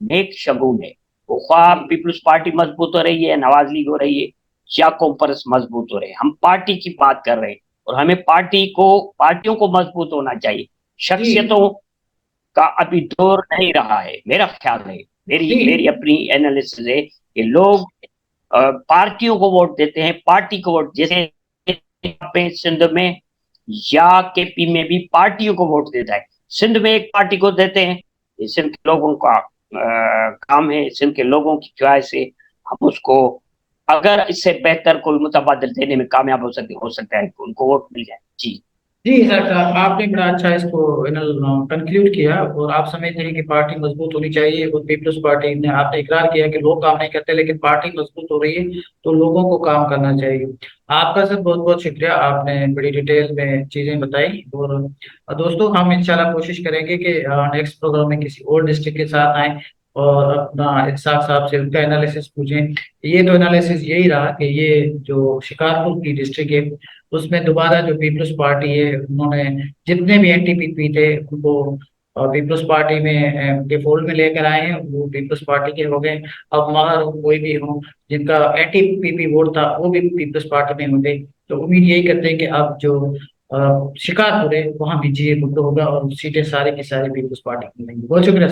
नेक शगुन है। वो ख्वाह पीपल्स पार्टी मजबूत हो रही है, नवाज लीग हो रही है, या कॉन्फ्रेंस मजबूत हो रहे हैं, हम पार्टी की बात कर रहे हैं। और हमें पार्टियों को मजबूत होना चाहिए, जी शख्सियतों का अभी दौर नहीं रहा है, मेरा ख्याल है। मेरी जी मेरी अपनी एनालिसिस है कि लोग पार्टियों को वोट देते हैं, पार्टी को वोट, जैसे पे सिंध में या केपी में भी पार्टियों को वोट देता है। सिंध में एक पार्टी को देते हैं, ये सिंध के लोगों का काम है, सिंध के लोगों की च्वाइस है। हम उसको, अगर इससे बेहतर कोई मुतबादल देने में कामयाब हो सकता है तो उनको वोट मिल जाए। जी। जी सर, आपने बड़ा अच्छा इसको कंक्लूड किया, और आप समझते हैं कि पार्टी मजबूत होनी चाहिए, और पीपल्स पार्टी ने, आपने इकरार किया कि लोग काम नहीं करते लेकिन पार्टी मजबूत हो रही है तो लोगों को काम करना चाहिए। आपका सर बहुत बहुत शुक्रिया, आपने बड़ी डिटेल में चीजें बताई। और दोस्तों, हम इंशाल्लाह कोशिश करेंगे कि नेक्स्ट प्रोग्राम में किसी और डिस्ट्रिक्ट के साथ आए और अपना इत्साक साहब से उनका एनालिसिस पूछें। ये तो एनालिसिस यही रहा कि ये जो शिकारपुर की डिस्ट्रिक्ट है उसमें दोबारा जो पीपल्स पार्टी है, उन्होंने जितने भी एनटीपीपी थे उनको पीपल्स पार्टी में डिफॉल्ट में लेकर आए हैं, वो पीपल्स पार्टी के हो गए। अब मगर कोई भी हो जिनका एनटीपीपी वोट था वो भी पीपल्स पार्टी में हो गए। तो उम्मीद यही करते हैं कि अब जो शिकारपुर है वहाँ भी जी मुद्दा होगा और सीटें सारी की सारी पीपल्स पार्टी की मिलेंगी। बहुत शुक्रिया।